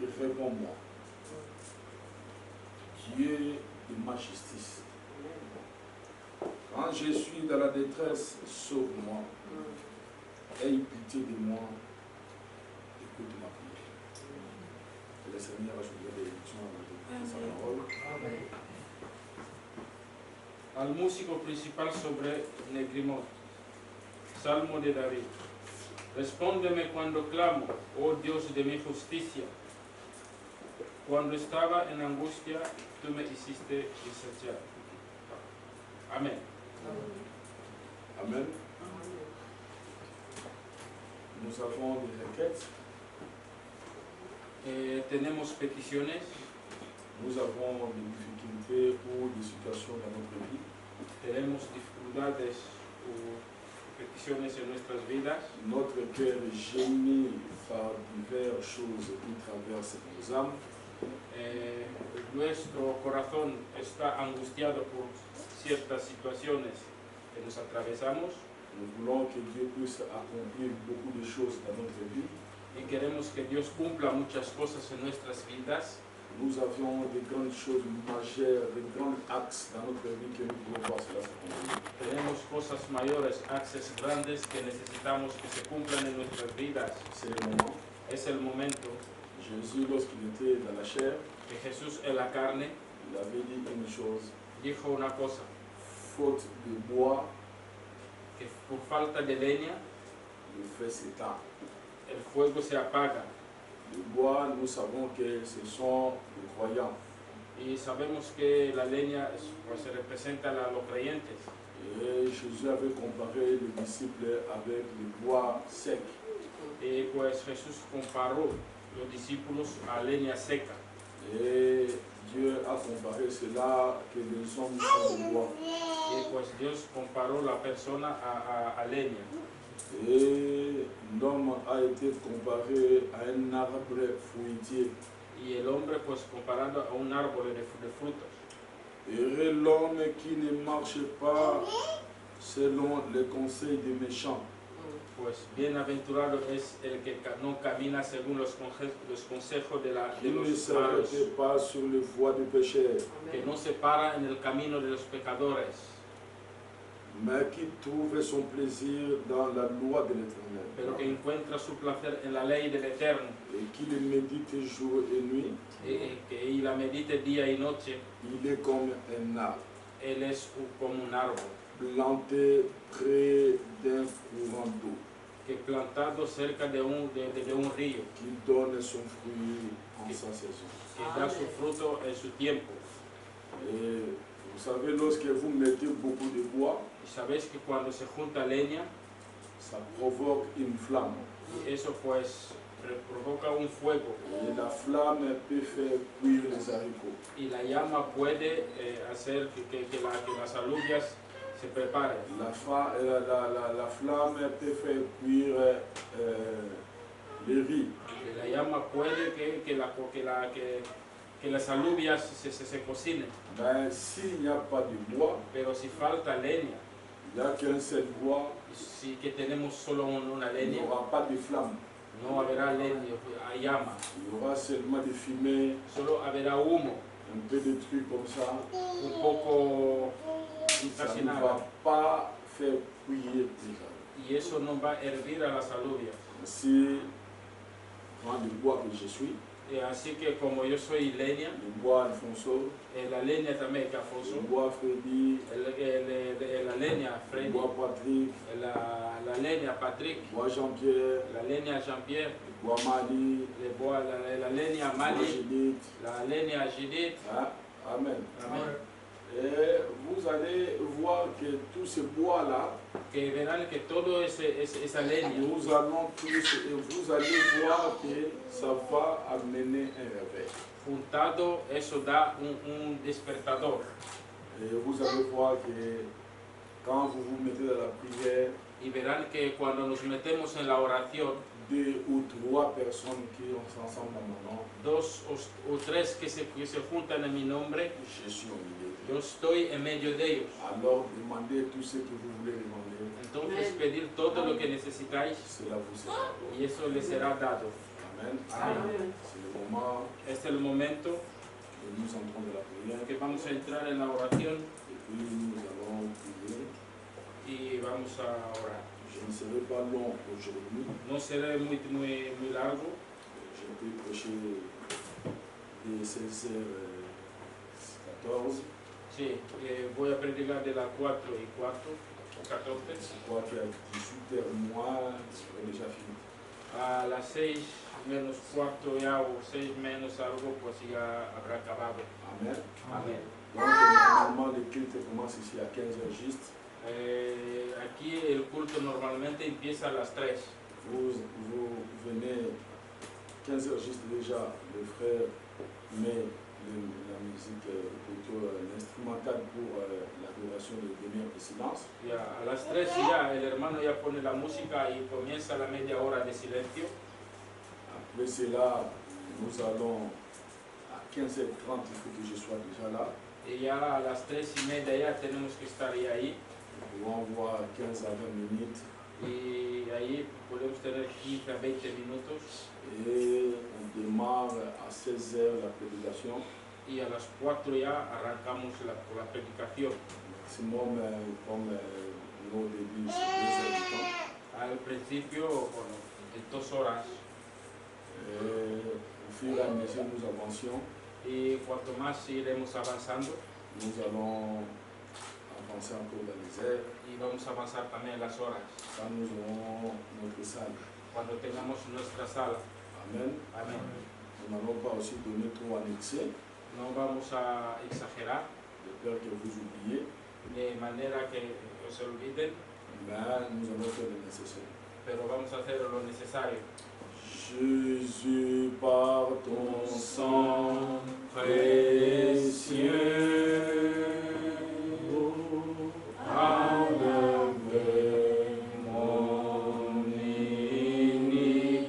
réponds-moi. Dieu de ma justice. Quand je suis dans la détresse, sauve-moi. Aie pitié de moi. Écoute ma prière. Que le Seigneur ajoute des bénédictions à sa parole. Amen. Al músico principal sobre Negrimot. Salmo de David. Respóndeme cuando clamo, oh Dios de mi justicia. Cuando estaba en angustia, tú me hiciste desear. Amén. Amen. Nous avons des requêtes. Tenemos peticiones, Nous avons des difficultés ou des situations dans notre vie. tenemos dificultades o peticiones en nuestras vidas. Notre cœur est gêné par diverses choses qui traversent nos âmes. Nuestro corazón está angustiado por ciertas situaciones que nos atravesamos Nous voulons que Dieu puisse accomplir beaucoup de choses dans notre vie. y queremos que Dios cumpla muchas cosas en nuestras vidas. Nous avions de grandes choses majeures, de grands axes dans notre vie que nous pouvons voir cela s'accomplir. Tenemos cosas mayores, axes grandes que necesitamos que se cumplan en nuestras vidas. C'est le moment. Es el momento Jésus, lorsqu'il était dans la chair, que Jesús en la carne il avait dit une chose. dijo una cosa, Faute de bois, que por falta de leña le feu s'éteint. el fuego se apaga. Le bois, nous savons que ce sont les croyants. Y sabemos que la leña pues, se representa a los creyentes. Et Jésus avait comparé les disciples avec le bois sec. Y pues Jesús comparó los discípulos a leña seca. Et Dieu a comparé cela que les hommes sont de bois. Y pues Dios comparó la persona a leña. Et l'homme a été comparé à un arbre fruitier. Y el hombre pues comparado a un árbol de frutos. Heureux l'homme qui ne marche pas selon les conseils des méchants, Pues bienaventurado es el que no camina según los consejos de qui ne los malos, s'arrête pas sur les voies des pécheurs, que no se para en el camino de los pecadores, mais qui trouve son plaisir dans la loi de pero que l'Éternel, encuentra su placer en la ley del Eterno, et qui le médite jour et nuit. y la medite día y noche. Il est comme un arbre Él es como un árbol planté près d'un courant d'eau, que plantado cerca de un río, qui donne son fruit en sa saison. que da su fruto en su tiempo. Et vous savez, lorsque vous mettez beaucoup de bois, Y sabéis que cuando se junta leña, ça provoque une flamme. y eso pues provoca un fuego, Et la flamme peut faire cuire les haricots. y la llama puede hacer que las alubias se preparen. La flamme peut faire cuire les riz. Y la llama puede que las alubias se cocinen. Mais s'il n'y a pas de bois, Pero si falta leña, il n'y a qu'un seul bois, si que tenemos solo una il n'y leña, aura pas de flamme. no habrá leña, llama, Il y aura seulement des fumées, solo habrá humo, un peu de trucs comme ça. un poco, Ça casi ne va nada. pas faire cuire les haricots. Y eso no va a hervir a las alubias. Si, prends le bois que je suis, Y así que como yo soy leña, le bois Alfonso, la leña también que Afonso, le bois Freddy, la leña le Freddy, bois Patrick, la leña Patrick, le bois Jean-Pierre, la leña Jean-Pierre, le bois Mali, la leña le bois Mali, Judith. la leña Judith. Hein? Amen. Amén. Et vous allez voir que tout ce bois-là, Que verán que todo esa leña, nous allons tous, et vous allez voir que ça va amener un réveil. juntado, eso da un despertador. Et vous allez voir que quand vous vous mettez dans la prière, Y verán que cuando nos metemos en la oración, 2 ou 3 personnes qui sont ensemble dans mon nom, 2 o 3 que se juntan en mi nombre, je suis au milieu d'eux. yo estoy en medio de ellos. Alors demandez tout ce que vous voulez demander, Entonces pedir todo lo que necesitáis cela vous sera donné. y eso les será dado. Amen. Amén. C'est le moment Este es el momento que nous entrons dans la prière que vamos a entrar en la oración et puis nous allons prier. y vamos a orar. Je ne serai pas long aujourd'hui. No seré muy largo. Je peux prêcher de 16h14. Sí, voy a predicar de las 4 y 4, 14. Je crois qu'à 18h moins, c'est déjà fini. A las 6 menos cuarto ya o 6 menos algo, pues ya habrá acabado. Amen. Amén. Donc normalement le culte commence ici à 15h juste. Aquí el culto normalmente empieza a las 3. Vous venez 15h juste déjà, le frère met la musique, plutôt l'instrumental pour l'adoration de demi-heure de silence. Ya, a las 3 ya el hermano ya pone la música y comienza la media hora de silencio. Après cela, nous allons à 15h30, il faut que je sois déjà là. Y ya a las 3:30 ya tenemos que estar ya ahí. Nous allons voir 15 à 20 minutes. Y ahí podemos tener 15 a 20 minutos. Et on démarre à 16h la prédication. Y a las 4 ya arrancamos con la predicación. Maximum, comme nos débuts, c'est 2h du temps. Al principio, bueno, de 2 horas. Au fur et à mesure nous avancions, Y cuanto más iremos avanzando, nous allons avancer encore dans les heures. y vamos a avanzar también las horas. Quand nous aurons notre salle. Cuando tengamos nuestra sala. Amen. Amén. Nous n'allons pas aussi donner trop en excès, No vamos a exagerar de peur que vous oubliez, de manera que os olviden, mais nous allons faire le nécessaire. pero vamos a hacer lo necesario. Jésus, par ton sang précieux, enlevez mon iniquité.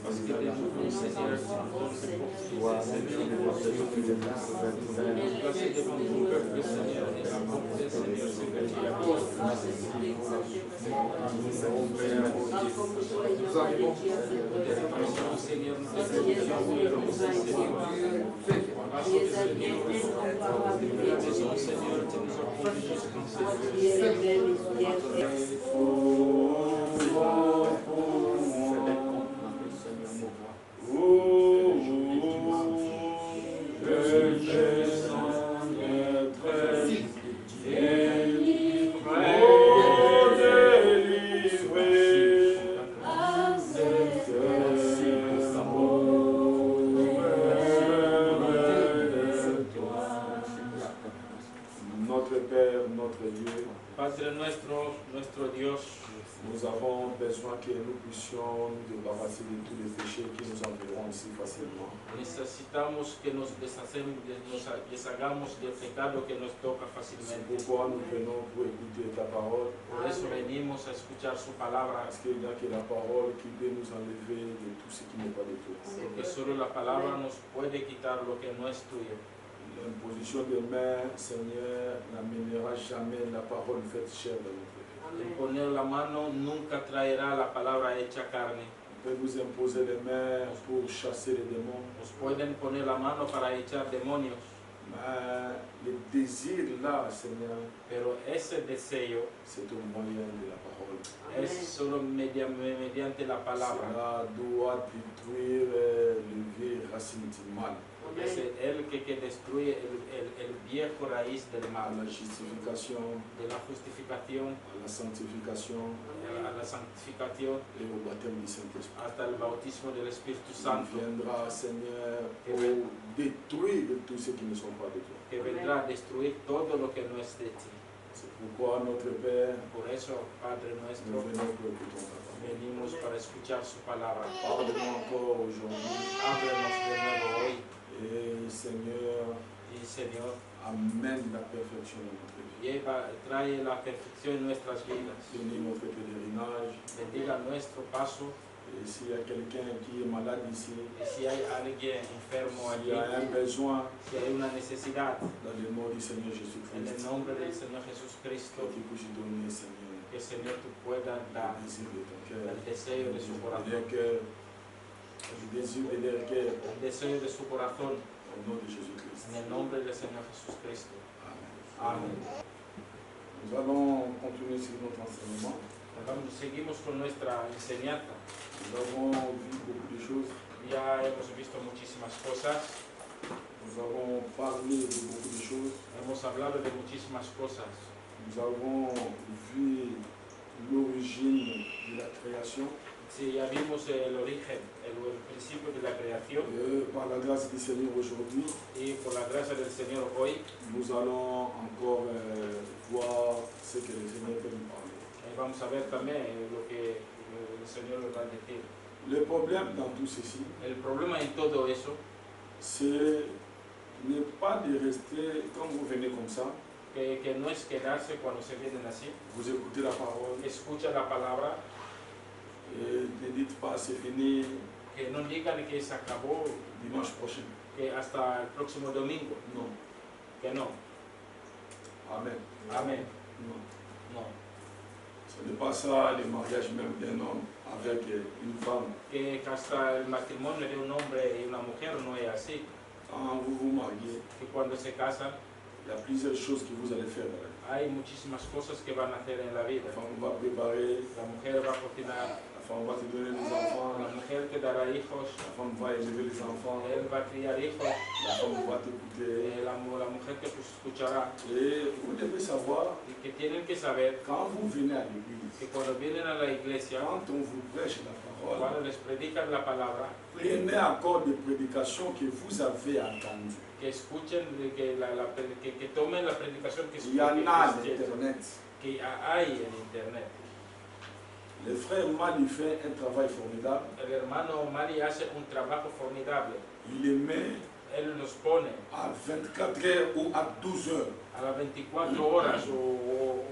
Parce que de nouveau, Seigneur, tu nous donnes cette opportunité, placer devant ton peuple, Seigneur, et apporter, Seigneur, ce que tu as dit. Seigneur, nous te glorifions, Seigneur. Parce que, Seigneur, la maison, Seigneur, tu nous as conduits jusqu'en nuestro Dios, nous avons besoin que nous puissions nous débarrasser de tous les péchés qui nous environnent si facilement. Necesitamos que nos deshagamos del pecado que nos toca fácilmente. C'est pourquoi nous venons pour écouter ta parole. Por eso venimos a escuchar su palabra. Parce qu'il n'y a que la parole qui peut nous enlever de tout ce qui n'est pas de toi. Porque solo la palabra nos puede quitar lo que no es tuyo. L'imposition des mains, Seigneur, n'amènera jamais la parole faite chair dans notre vie. El poner la mano nunca traerá la palabra hecha carne. On peut nous imposer les mains pour chasser les démons. Nos pueden poner la mano para echar demonios. Mais le désir là, Seigneur, Pero ese deseo c'est au moyen de la parole. es solo mediante la palabra. Cela doit détruire les vieilles racines du mal. Es el que destruye el viejo raíz del À mal, la justification, de la justificación à la sanctification a la santificación et au baptême du Saint-Esprit. hasta el bautismo del Espíritu Il Santo, viendra, Seigneur, pour détruire tous ceux qui ne sont pas de toi. que vendrá a destruir todo lo que no es de ti. C'est pourquoi notre Père, Por eso, Padre nous nuestro, venons pour écouter ta parole. venimos para escuchar su palabra. Parle-nous encore aujourd'hui. Háblanos de nuevo hoy Et Seigneur, y Señor, amène la perfection dans notre vie. trae la perfección en nuestras vidas. Bénis notre pèlerinage. Bendiga nuestro paso. Et s'il y a quelqu'un qui est malade ici, Y si hay alguien enfermo s'il allí, y a un besoin, si hay una necesidad, dans le nom du Seigneur en el Jésus-Christ, nombre del Señor Jesucristo, que tu puisses donner, Seigneur, que Señor tú puedas dar le désir de ton cœur, el deseo de su de corazón, leur cœur, le désir de leur cœur, el deseo de su corazón, au nom de Jésus-Christ. en el nombre del Señor Jesucristo. Amen. Amén. Nous allons continuer sur notre enseignement. Seguimos con nuestra enseñanza. Nous avons vu beaucoup de choses. Ya hemos visto muchísimas cosas, Nous avons parlé de beaucoup de choses. hemos hablado de muchísimas cosas. Nous avons vu l'origine de la création. Sí, ya vimos el origen, el principio de la creación, Par la grâce du Seigneur aujourd'hui, y por la gracia del Señor hoy nous allons encore voir ce que le Seigneur peut nous parler. vamos a ver también lo que el Señor nos va a decir. Le problème dans tout ceci, El problema en todo eso c'est ne pas de rester, quand vous venez comme ça, que no es quedarse cuando se vienen así, vous écoutez la parole escucha la palabra, et ne dites pas c'est fini que no digan que se acabó, dimanche prochain. que hasta el próximo domingo, Non. que no. Amen. Amén. Non. No. Ce n'est pas ça le mariage même d'un homme avec une femme. Que hasta el matrimonio de un hombre y una mujer no es así, Quand vous vous mariez, que cuando se casan il y a plusieurs choses que vous allez faire. hay muchísimas cosas que van a hacer en la vida. La femme va préparer, La mujer va a cocinar, la femme va te donner les enfants, la mujer te dará hijos, la femme va élever les enfants, él va a criar hijos, la femme va t'écouter. la mujer te escuchará. Et vous devez savoir, Y que tienen que saber quand vous venez à l'église, que cuando vienen a la iglesia, quand on vous prêche la parole, cuando les predican la palabra, prenez encore des prédications que vous avez entendues. que escuchen, que tomen la predicación que Il y en a escuchen, l'Internet. que hay en internet. Le frère Mali fait un travail formidable. El hermano Mari hace un trabajo formidable. Il les met Él nos pone à 24 heures ou à 12 heures. a las 24 horas o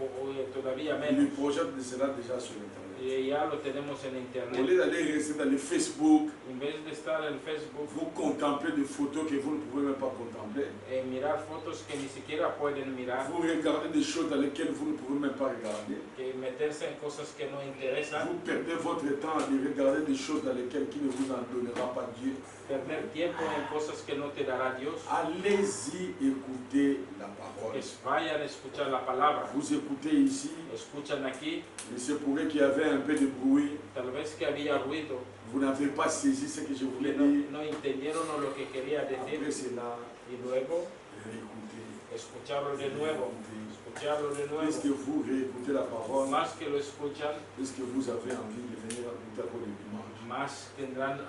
todavía Il menos. projette de cela déjà sur Internet. Y ya lo tenemos en Au internet. lieu d'aller rester dans le Facebook, En vez de estar en Facebook, vous contemplez des photos que vous ne pouvez même pas contempler. mirar fotos que ni siquiera pueden mirar, Vous regardez des choses dans lesquelles vous ne pouvez même pas regarder. que meterse en cosas que no interesan, Vous perdez votre temps à regarder des choses dans lesquelles qui ne vous en donnera pas Dieu. perder tiempo en cosas que no te dará Dios. Allez-y écouter la parole. Que vayan a escuchar la palabra. Vous écoutez ici, Escuchan aquí, il se pourrait qu'il y avait un peu de bruit. tal vez que había ruido, Vous n'avez pas saisi ce que je que voulais dire. no entendieron lo que quería Après decir, cela, y luego réécoutez. escucharlo de nuevo, escucharlo de Puisque nuevo. vous réécoutez la parole, Más que lo escuchan, puisque vous avez envie de venir écouter pour le dimanche. más tendrán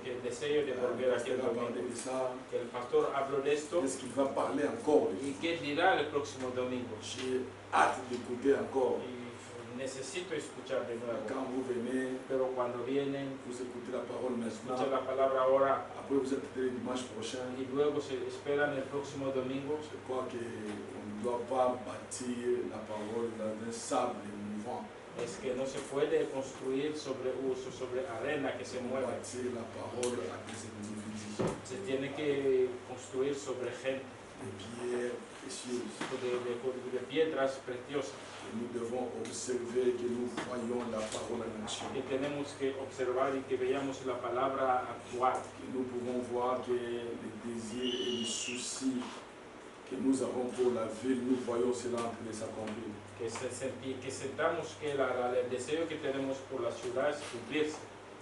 que el deseo de volver Parce aquí qu'il el va parler domingo. de ça. Que el pastor habló de esto Qu'est-ce qu'il va parler encore? y qué dirá el próximo domingo. J'ai hâte d'écouter encore. Y necesito escuchar de nuevo. Quand vous venez, Pero cuando vienen, vous écoutez la parole escuchan maintenant. la palabra ahora Après, vous êtes le dimanche prochain. y luego se esperan el próximo domingo. Je crois qu'on ne doit pas bâtir la parole dans un sable mouvant. Es que no se puede construir sobre arena que se On mueve. bâtir la parole à des individus, Se tiene que construir sobre gente, des pierres précieuses. de piedras preciosas. Et nous devons observer que nous voyons la parole en action. Que tenemos que observar y que veamos la palabra actuar. Que nous pouvons voir que les désirs et les soucis que nous avons pour la ville, nous voyons cela en train de s'accomplir. Que sentamos que el deseo que tenemos por la ciudad es cumplirse.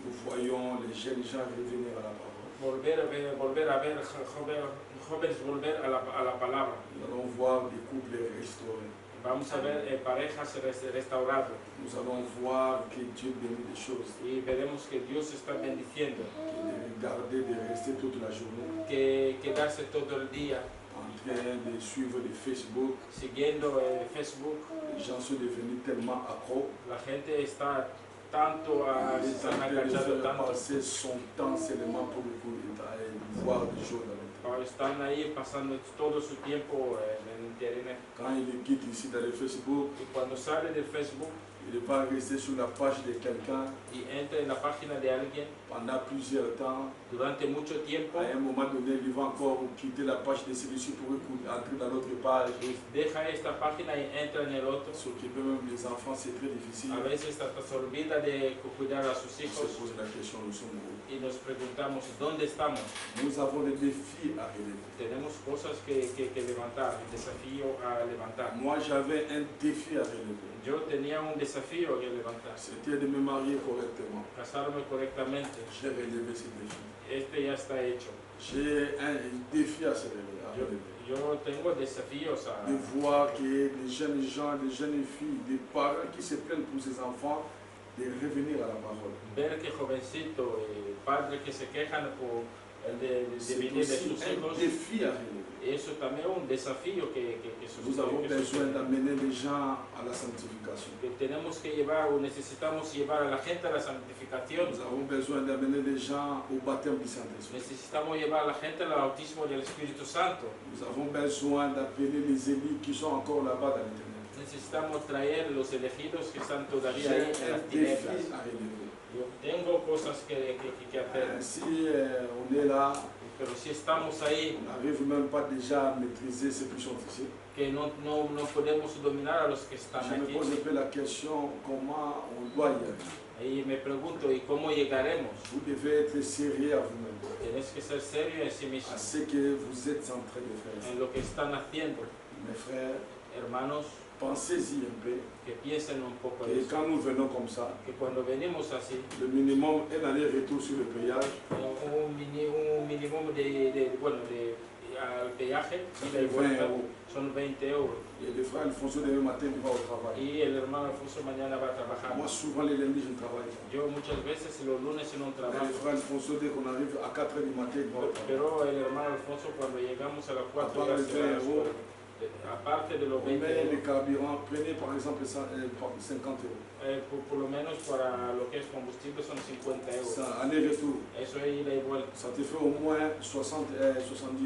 Nous voyons les jeunes gens revenir à la parole. Volver a ver jóvenes volver a la palabra. Nous allons voir des couples restaurés. Vamos a ver parejas restauradas Nous allons voir que Dieu bénit des choses. y veremos que Dios está bendiciendo. Que de regarder, de rester toute la journée Que quedarse todo el día en train de suivre les Facebook. siguiendo Facebook. Les gens sont devenus tellement accros. La gente está tanto Ils se sont en han train de enganchado faire tanto. passer son temps seulement pour voir des choses dans le temps. Están ahí pasando todo su tiempo en internet. Quand il quitte ici dans le Facebook, Y cuando sale del Facebook il va rester sur la page de quelqu'un y entra en la página de alguien pendant plusieurs temps. durante mucho tiempo À un moment donné, il va encore quitter la page de celui-ci pour entrer dans l'autre page. y deja esta página y entra en el otro. S'occuper même des enfants, c'est très difficile. A veces hasta se olvida de cuidar a sus On se hijos pose la question, nous sommes où? y nos preguntamos dónde estamos. Nous avons des défis à relever. Tenemos cosas que levantar, un desafío a levantar. Moi, j'avais un défi à relever. Yo tenía un desafío que levantar, C'était de me marier correctement. casarme correctamente. J'ai relevé ce défi. Este ya está hecho. J'ai un défi à se relever. Yo tengo desafíos a De voir que des jeunes gens, des jeunes filles, des parents qui se plaignent pour ses enfants, de revenir à la parole. ver que jovencito, padres que se quejan por el de C'est venir de aussi sus un hijos. défi à relever. Eso también es un desafío que Nous avons que besoin d'amener les gens à la sanctification. que tenemos que llevar o necesitamos llevar a la gente a la santificación. Nous avons besoin d'amener les gens au baptême du Saint-Esprit. Necesitamos llevar a la gente al bautismo del Espíritu Santo. Nous avons besoin d'appeler les élus qui sont encore là-bas dans l'Internet. Necesitamos traer los elegidos que están todavía J'ai ahí en un las défi tinieblas. à relever. Yo tengo cosas que hacer, Si on est là, pero si estamos ahí, on n'arrive même pas déjà à maîtriser ceux qui sont ici. que no podemos dominar a los que están Je me aquí. pose un peu la question comment on doit y aller. Y me pregunto, ¿y cómo llegaremos? Vous devez être sérieux à vous-même, Tienes que ser serio en sí à mismo, ce que vous êtes en train de faire. en lo que están haciendo. Mes frères, Hermanos, pensez-y un peu. que piensen un poco Et de eso. quand nous venons comme ça, Que cuando venimos así, le minimum est l'aller-retour sur le péage. un mínimo al peaje, ida y 20 vuelta, euros. son 20 euros. Et le frère Alfonso demain matin il va au travail. Y el hermano Alfonso mañana va a trabajar. Moi souvent les lundis je ne travaille pas. Yo muchas veces los lunes no Mais trabajo. le frère Alfonso dès qu'on arrive à 4h du matin il va au travail. Pero el hermano Alfonso cuando llegamos a las 4 Aparte ya se va a la de 20 euros, escuela. aparte de los 20 Mais les euros, carburants, prenez par exemple 50 euros. por lo menos para lo que es combustible son 50 euros. Ça, aller-retour, Eso es ida y vuelta. ça te fait au moins 70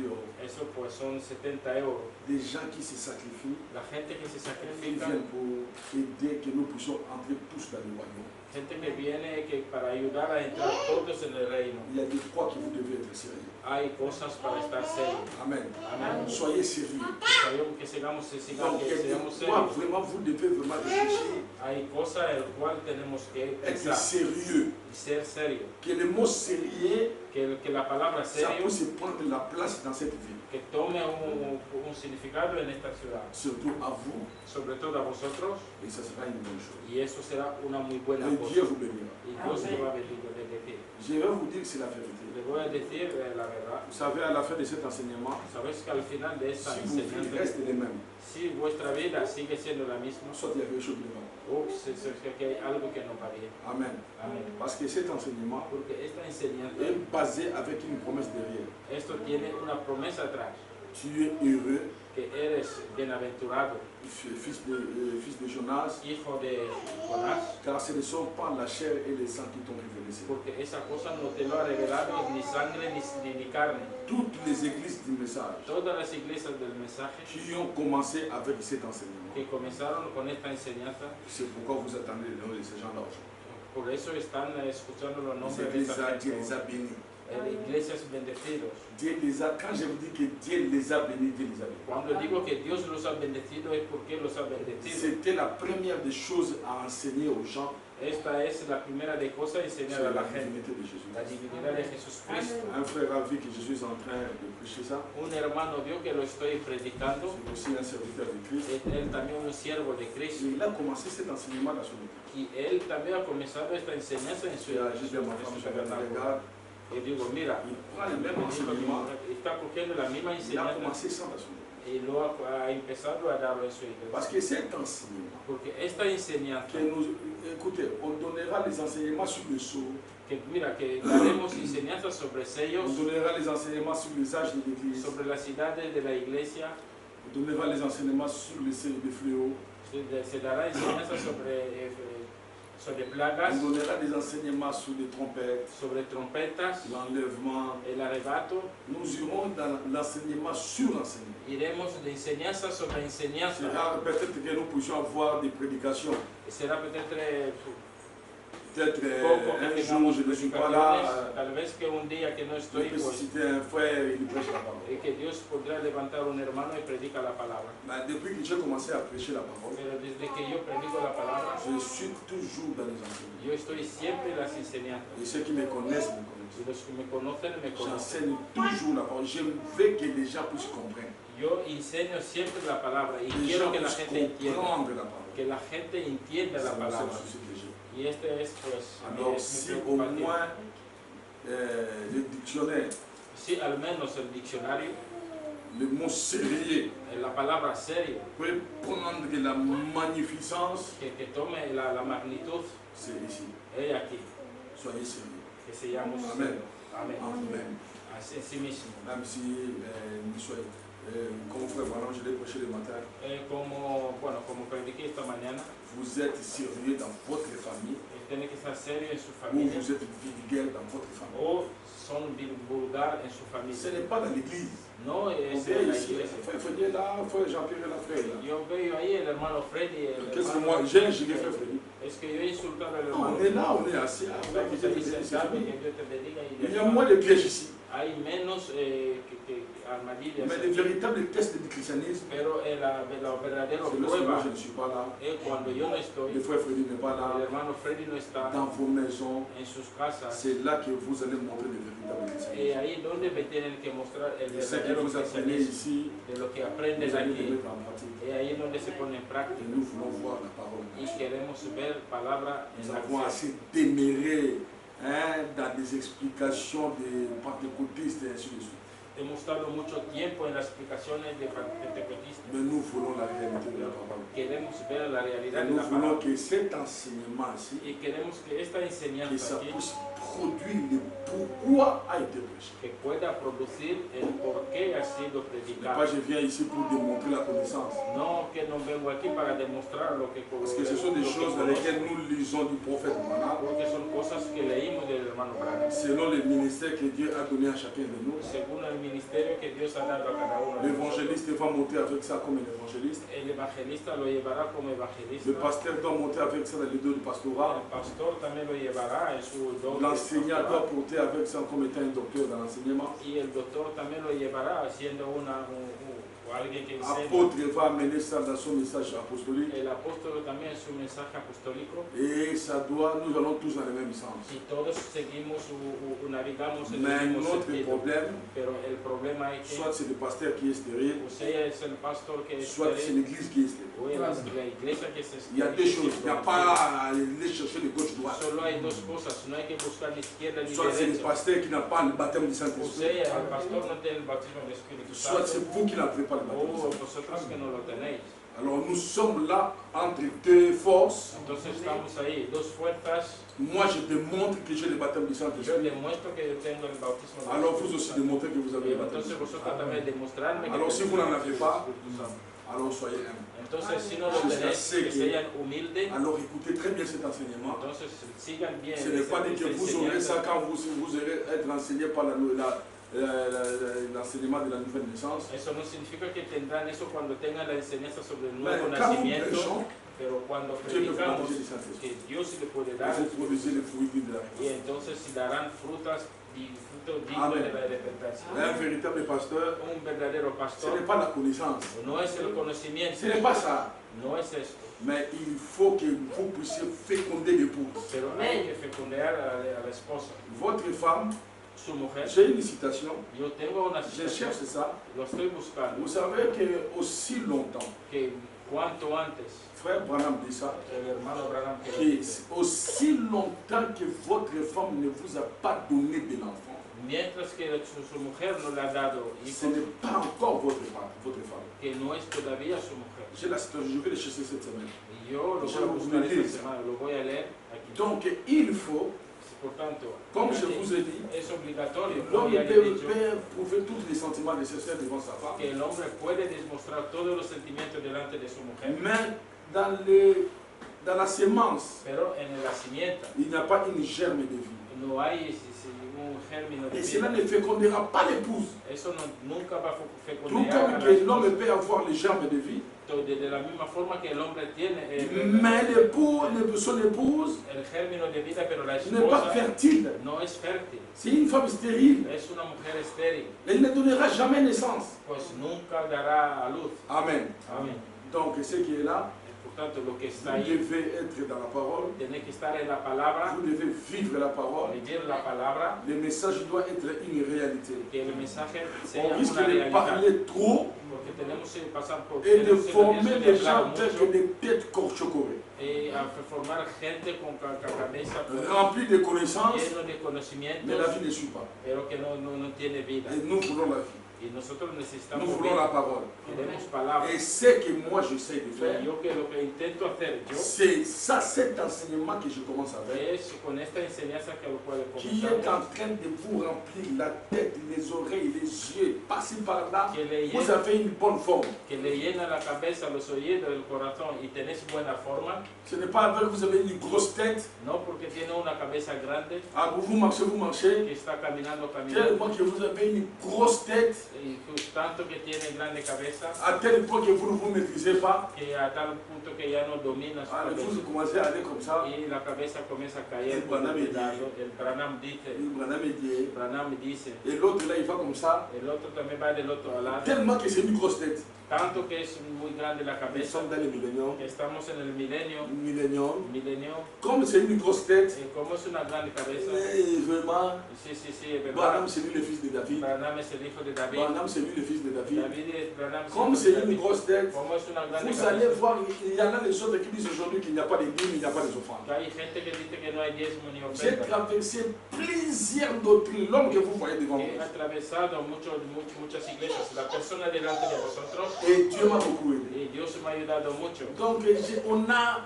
euros. Eso pues son 70 euros. Des gens qui se sacrifient, La gente que se qui sacrifica, viennent pour aider que nous puissions entrer tous dans le royaume. gente que viene que para ayudar a entrar todos en el reino. Il y a des fois que vous devez être sérieux. Hay cosas para estar serios. Amen. Amén. Soyez sérieux. Que sigamos, Donc, que il y a seamos des fois, serios. vraiment, vous devez vraiment réfléchir, Hay cosas en las cuales tenemos que être pensar sérieux. y ser serios. Que le mot sérieux, Que la palabra ça serio puisse prendre la place dans cette ville. que tome un significado en esta ciudad. Surtout à vous, Sobre todo a vosotros, et ça sera une bonne chose. y eso será una muy buena Et Dieu cosa. vous bénira. Y Dios te va a bendecir. Je vais vous dire que c'est la vérité. Le voy a decir la verdad. Vous savez, à la fin de cet enseignement, Sabes que al final de esta si vos vies enseñanza, restent les mêmes, si vuestra vida sigue siendo la misma, soit il y a quelque chose qui ne va pas. o que hay algo que no va bien. Amen. Amén. Parce que cet enseignement Porque esta enseñanza, est basé avec une promesse derrière. esto tiene una promesa atrás, Tu es heureux, que eres bienaventurado, fils de Jonas, hijo de Jonás, car ce ne sont pas la chair et le sang qui t'ont révélé cela. porque esa cosa no te lo ha revelado ni sangre ni carne. Toutes les églises du message Todas las iglesias del mensaje qui ont commencé avec cet enseignement, que comenzaron con esta enseñanza, c'est pourquoi vous attendez le nom de ces gens-là aujourd'hui. por eso están escuchando los Les nombres de églises, esta Dieu les gente, a bénis. iglesias bendecidos. Dieu les a, quand je vous dis que Dieu les a bénis, Dieu les a bénis. Cuando digo que Dios los ha bendecido es porque los ha bendecido. C'était la première des choses à enseigner aux gens Esta es la primera de cosas enseñar sur a la la gente, divinité de Jésus. la divinidad de Jesucristo. Un frère a vu que Jésus est en train de prêcher ça. Un hermano vio que lo estoy predicando, C'est aussi un serviteur de Christ. él también un siervo de Et Cristo, il a commencé cet enseignement dans son église. y él también ha comenzado esta enseñanza en su J'ai dit à ma femme, je tabernáculo. regarde, Y digo, mira, il prend le même enseignement. está cogiendo la misma Il a enseñanza commencé ça dans son église. y lo ha empezado a darlo en su Parce iglesia. que cet enseignement, Porque esta enseñanza, que nous, écoutez, on donnera les enseignements sur le sceau, que mira, que daremos enseñanzas sobre on sellos, donnera les enseignements sur les âges de l'église, sobre las ciudades de la iglesia, on donnera les enseignements sur les signes de fléaux, se dará enseñanzas sobre plagas, on donnera des enseignements sur les trompettes, sobre trompetas, l'enlèvement. el arrebato. Nous irons dans l'enseignement sur l'enseignement. Iremos de enseñanza sobre enseñanza. Peut-être que nous puissions avoir des prédications. Será peut-être Peut-être poco que un jour tengamos je ne suis pas là, predicaciones, tal vez que un día que no je estoy, peux pues, citer un frère et il prêche la parole. que Dios podrá levantar un hermano y predica la palabra. Mais depuis que j'ai commencé à prêcher la parole, Pero desde que yo predico la palabra, je suis toujours dans les enseignements. yo estoy siempre en las enseñanzas. Et ceux qui me connaissent me connaissent. Y los que me conocen, me conocen. J'enseigne toujours la parole. Je veux que les gens puissent comprendre. Yo enseño siempre la palabra y Les quiero gens que la puissent gente entienda. comprendre la parole. Que la gente entienda la C'est le palabra. souci que j'ai. Y este es, pues, Alors, mi si au preocupación. moins le dictionnaire, Si al menos el diccionario, le mot sérieux, la palabra serio, peut prendre la magnificence, que tome la magnitud, c'est ici. es aquí, Soyez sérieux. que seamos Amén. Amén. En vous-même. Así en sí mismo. Même si nous soyons, comme frère Manon, je l'ai prêché le matin, Como prediqué esta mañana, vous êtes sérieux dans votre famille tiene que estar serio en su ou familia vous êtes vulgaire dans votre famille. o son vulgar en su Ce familia. n'est pas dans l'église. No On es vient en la ici, iglesia. frère Frédéric là, frère Jean-Pierre là, frère là. Yo veo ahí el hermano Freddy. Qu'est-ce que moi, j'ai frère Frédéric. Es que yo he insultado al Non, hermano. on est là, on est assis. Ah, Vamos que Dieu ahí te bénisse, c'est sentado, fini. que Dios te bendiga y Il y a moins de pièges ici. hay menos que armadillas. Mais les véritables tests du christianisme, Pero la verdadera c'est lorsque moi prueba je ne suis pas là, es cuando yo no le estoy, frère Frédéric n'est pas el là, hermano Freddy no está dans vos maisons, en sus casas. c'est là que vous allez montrer le véritable Y christianisme. ahí donde me tienen que mostrar el Et ce que verdadero vous apprenez cristianismo, ici, de lo que vous aprendes allez le aquí. mettre en pratique. Y ahí es donde se pone en Et práctica. nous voulons voir la parole. Y queremos ver palabra Nous en avons acción. assez déméré dans des explications des pentecôtistes et ainsi de suite. hemos dado mucho tiempo en las explicaciones de pentecostistas. Mais nous voulons la réalité de la parole. Queremos ver la realidad Et de nous la voulons palabra. que cet enseignement-ci, Y queremos que esta que enseñanza ça aquí, puisse produire le pourquoi a été prêché. que pueda producir el por qué ha sido Pas predicado. je viens ici pour démontrer la connaissance. No que no vengo aquí para demostrar lo que Parce que ce sont des choses dans lesquelles nous lisons du prophète Branham, porque son cosas que leímos del hermano Branham, selon les ministères que Dieu a donné à chacun de nous. según el ministerio que Dios ha dado a cada uno de nosotros. L'évangéliste va monter avec ça comme un évangéliste. El evangelista lo llevará como evangelista. Le pasteur doit monter avec ça dans les deux du pastorat. El pastor también lo llevará en su don. L'enseignant doit porter avec ça comme étant un docteur dans l'enseignement. Y el doctor también lo llevará siendo alguien que enseña. L'apôtre va amener ça dans son message apostolique. El apóstol también en su mensaje apostólico. Et ça doit, nous allons tous dans le même sens. Y todos seguimos navegamos en el Mais mismo notre sentido. problème, Pero el problema es que soit c'est le pasteur qui est stérile, o sea es el pastor que es soit c'est estéril, l'église qui est stérile. o es la iglesia que es Il y a deux estéril. choses. Il n'y a pas à aller chercher de gauche-droite. Solo hay dos cosas, no hay que buscar ni izquierda ni Soit c'est le derecha. pasteur qui n'a pas le baptême du O Saint-Esprit, sea, el pastor no tiene el bautismo del Espíritu soit Santo, c'est vous qui n'avez pas le baptême du o Saint-Esprit. vosotros que no lo tenéis. Alors nous sommes là entre deux forces. Entonces estamos ahí, dos fuerzas. Moi je démontre que j'ai le baptême du Yo Saint-Esprit. demuestro que yo tengo el bautismo del Alors Espíritu vous aussi Santo. démontrez que vous avez Y le baptême du entonces Saint-Esprit. vosotros también demostrarme que Alors si tenéis vous n'en el avez pas, Espíritu Santo. alors soyez humbles. Entonces si no lo Jusqu'à tenéis, ce que que- sean humildes. Alors écoutez très bien cet enseignement. Entonces sigan bien. Ce n'est pas dit que vous aurez ça quand vous aurez être enseigné par l'enseignement de la nouvelle naissance. Eso no significa que tendrán eso cuando tengan la enseñanza sobre el Mais nuevo quand nous nacimiento, prêchons, pero cuando Dieu peut predicamos protéger les Saint-Esprit. que Dios le puede Et dar, vous produisez les fruits dignes de la y réponse. entonces darán frutos dignos Amen. de la arrepentimiento. Un véritable pasteur, Un verdadero ce pastor n'est pas la connaissance. no es el conocimiento, Ce n'est pas ça. no es esto, Mais il faut que vous puissiez féconder l'épouse. pero hay que fecundar a la esposa. Votre femme, Su mujer, j'ai une citation, yo tengo una je situación, cherche ça. lo estoy buscando, Vous savez que aussi longtemps, que cuanto antes, frère Branham dit ça, el hermano Branham que lo que dice, aussi longtemps que votre femme ne vous a pas donné de l'enfant, mientras que su mujer no le ha dado ce hijos, n'est pas encore votre femme. que no es todavía su mujer. J'ai la citation, je vais le chercher cette semaine. Y yo lo Je voy a vous buscar le dis. esta semana, lo voy a leer aquí. Donc il faut, Por tanto, comme je vous ai dit, es obligatorio, l'homme como ya le he peut dicho, prouver tous les sentiments nécessaires devant sa femme. que el hombre puede demostrar todos los sentimientos delante de su mujer, Mais dans la sémence, pero en el nacimiento il n'y a pas une germe de vie. no hay un gérmino de Et cela vida. ne fécondera pas l'épouse. Eso nunca va a Tout fecundar comme a que la l'homme esposa. peut avoir les germes de vie, De la misma forma que el hombre tiene mais son épouse el gérmino de vida, pero la n'est pas esposa fertile. no es fértil, C'est une femme stérile. es una mujer estéril, Elle ne donnera jamais naissance. pues nunca dará a luz. Amen. Amén. Donc ce qui est là, Por tanto, lo que está vous ahí devez être dans la parole, tiene que estar en la palabra, vous devez vivre la parole. vivir la palabra, Le message doit être une réalité. que el mensaje sea On risque una de realidad, parler trop porque tenemos que pasar por et de tenemos el former riesgo des de hablar gens tels mucho, que des têtes corchocorées, a formar gente con cabeza remplis de connaissances, lleno de mais la conocimientos, vie ne suit pas. pero que no tiene vida. Et nous voulons la vie. Y nosotros Nous necesitamos voulons la vida, parole. queremos palabra. Et ce que moi j'essaie de faire, Y yo que lo que intento hacer yo c'est ça, cet enseignement que je commence avec, es con esta enseñanza que lo puede qui comenzar, est en train de vous remplir la tête, les oreilles, les yeux, passez par là, que le, vous llena, avez une bonne forme. que le llena la cabeza, los oídos, el corazón y tenés buena forma, Ce n'est pas avec vous avez une grosse tête, no porque tiene una cabeza grande ah, vous marchez, que está caminando, tellement que vous avez une grosse tête, y tanto que tiene grande cabeza, à tel point que vous ne vous maîtrisez pas, que a tal punto que ya no domina su ah, cabeza vous commencez à aller comme ça, y la cabeza comienza a caer El por Branham el lado. El Branham dice, et l'autre là il va comme ça, el otro también va del otro lado, tellement que c'est une grosse tête. tanto que es muy grande la Nous cabeza, sommes dans les milléniums, que estamos en el milenio, millénium. milenio, Comme c'est une grosse tête, tête. Y como es una gran cabeza, Vraiment, sí, es verdad. Branham c'est lui le fils de David. Branham es el hijo de David. Branham c'est lui le fils de David. Branham es Comme el hijo c'est de une David. grosse tête, Como es una gran vous cabeza. allez voir, il y en a des autres qui disent aujourd'hui qu'il n'y a pas de dîmes, il n'y a pas d'offrandes. Que hay gente que dice que no hay diezmo ni J'ai ofrenda. traversé plusieurs doctrines, l'homme que vous voyez devant He vous. atravesado muchas iglesias. La persona delante de vosotros. Et Dieu m'a beaucoup aidé. Y Dios me ha ayudado mucho. Donc on a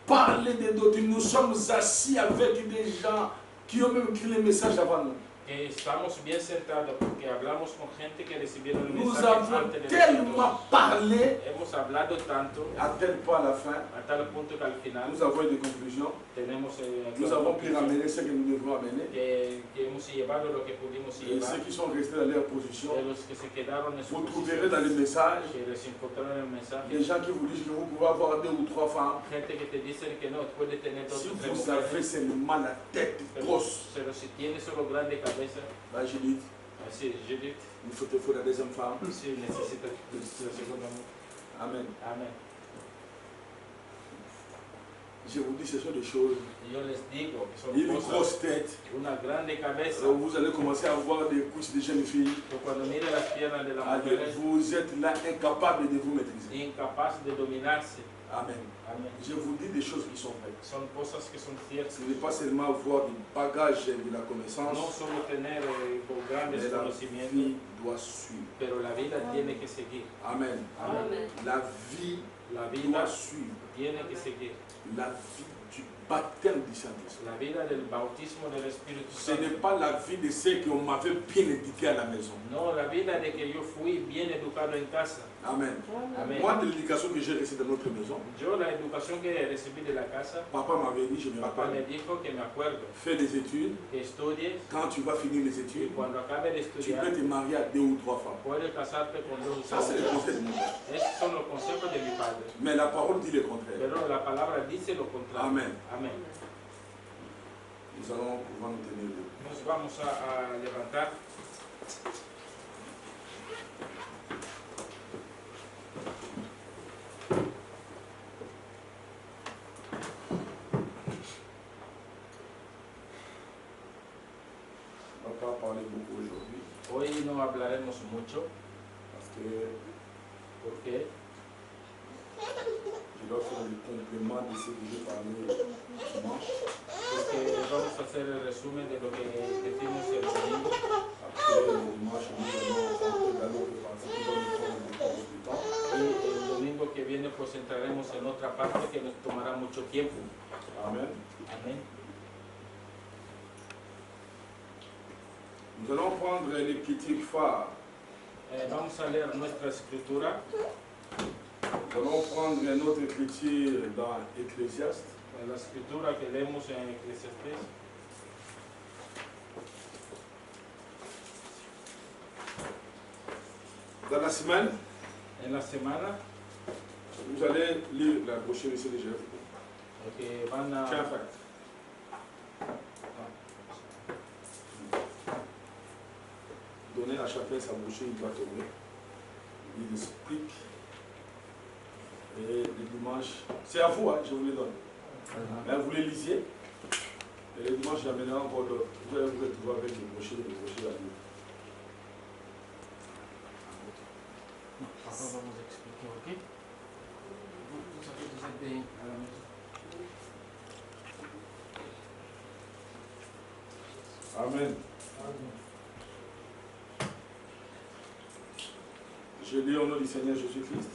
parlé des doctrines, nous sommes assis avec des gens qui ont même écrit les messages avant nous. Que estamos bien sentados porque hablamos con gente que recibieron el Nous mensaje avons antes de nosotros. tellement parlé, Hemos hablado tanto à tel point à la fin, a tal punto que al final nous avons eu des conclusions, tenemos nous avons pu ramener ce que nous devrons amener. que hemos llevado lo que pudimos Et llevar. ceux qui sont restés dans leur position, De los que se quedaron en su vous posición, trouverez dans les messages que les encontraron en el mensaje, des gens qui vous disent que vous pouvez avoir 2 ou 3 femmes. gente que te dicen que no, puede tener dos Si o tres vous avez mujeres, seulement la tête grosse, pero si tienes solo grande cabeza, bah, je dis, así Judith, il faut te faire la deuxième femme. si necesitas la segunda mujer. Amen. Amén. Je vous dis, ce sont des choses. Y yo les digo que son Une cosas, grosse tête. una grande cabeza. Alors vous allez commencer à voir des couches de jeunes filles. Pero cuando mire las piernas de las Allez, mujeres, vous êtes là incapable de vous maîtriser. incapaz de dominarse. Amen. Amén. Je vous dis des choses qui sont vraies. Son cosas que son ciertas. Ce n'est pas seulement avoir du bagage de la No connaissance, solo tener grandes mais la conocimientos, vie doit suivre. pero la vida tiene que seguir. Amen. Amén. La vie La doit vida suivre. tiene que seguir. La vie du baptême du Saint-Esprit. La vida del bautismo del Espíritu Ce Santo. n'est pas la vie de ceux qu'on m'avait bien éduqué à la maison. No, la vida de que yo fui bien educado en casa. Amen. Amén. Moi, de l'éducation que j'ai reçue dans notre maison, Yo la educación que recibí de la casa, papa m'avait dit, je me papá me rappelle, dijo que me acuerdo fais des études. que estudies Quand tu vas finir les y études, cuando acabe de tu estudiar peux te marier à 2 ou 3 femmes. puedes casarte con dos o Ça, c'est le tres. conseil de mon père. Esos son los consejos de mi padre. Mais la parole dit le contraire. Pero la palabra dice lo contrario. Amén. Amén. Nous allons pouvoir nous tenir debout. Nos vamos a levantar. On ne va pas parler beaucoup aujourd'hui Hoy no hablaremos mucho parce que porque je dois faire le complément de ce que j'ai parlé dimanche. vamos a hacer el resumen de lo que decimos el domingo. Après le dimanche, nous allons entrer dans l'autre partie qui va nous prendre beaucoup plus de temps. Y el domingo que viene pues entraremos en otra parte que nos tomará mucho tiempo. Amen. Amén. Nous allons prendre l'écriture phare. Vamos a leer nuestra escritura, Nous allons prendre notre écriture dans Ecclésiaste. la escritura que leemos en Eclesiastés. Dans la semaine, En la semana vous allez lire la brochure ici déjà. que van a... Tiens, frère. Donnez à chacun sa brochure, il doit tourner. Il explique. Et le dimanche, c'est à vous, hein, je vous les donne. Mais vous les lisiez. Et le dimanche, j'amènerai encore d'autres. Vous allez vous retrouver avec les brochures à lire. Ahora vamos a explicar, ¿ok? Vamos a hacer de a la mesa. Amen. Je lis au nom du Seigneur Jésus-Christ.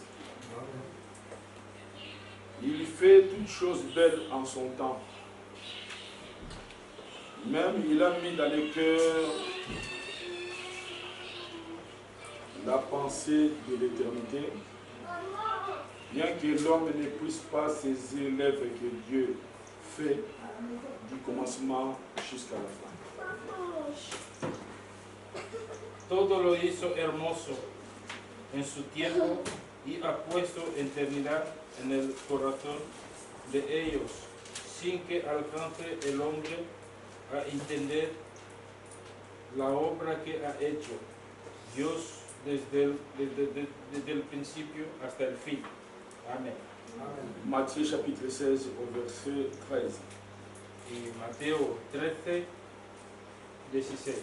Il fait toutes choses belles en son temps. Même il a mis dans les cœurs la pensée de l'éternité, bien que l'homme ne puisse pas saisir l'œuvre que Dieu fait du commencement jusqu'à la fin. Todo lo hizo hermoso en su tiempo y ha puesto eternidad en el corazón de ellos, sin que alcance el hombre a entender la obra que ha hecho Dios desde el principio hasta el fin. Amén. Matthieu chapitre 16 au verset 13. Y Mateo 13, 16.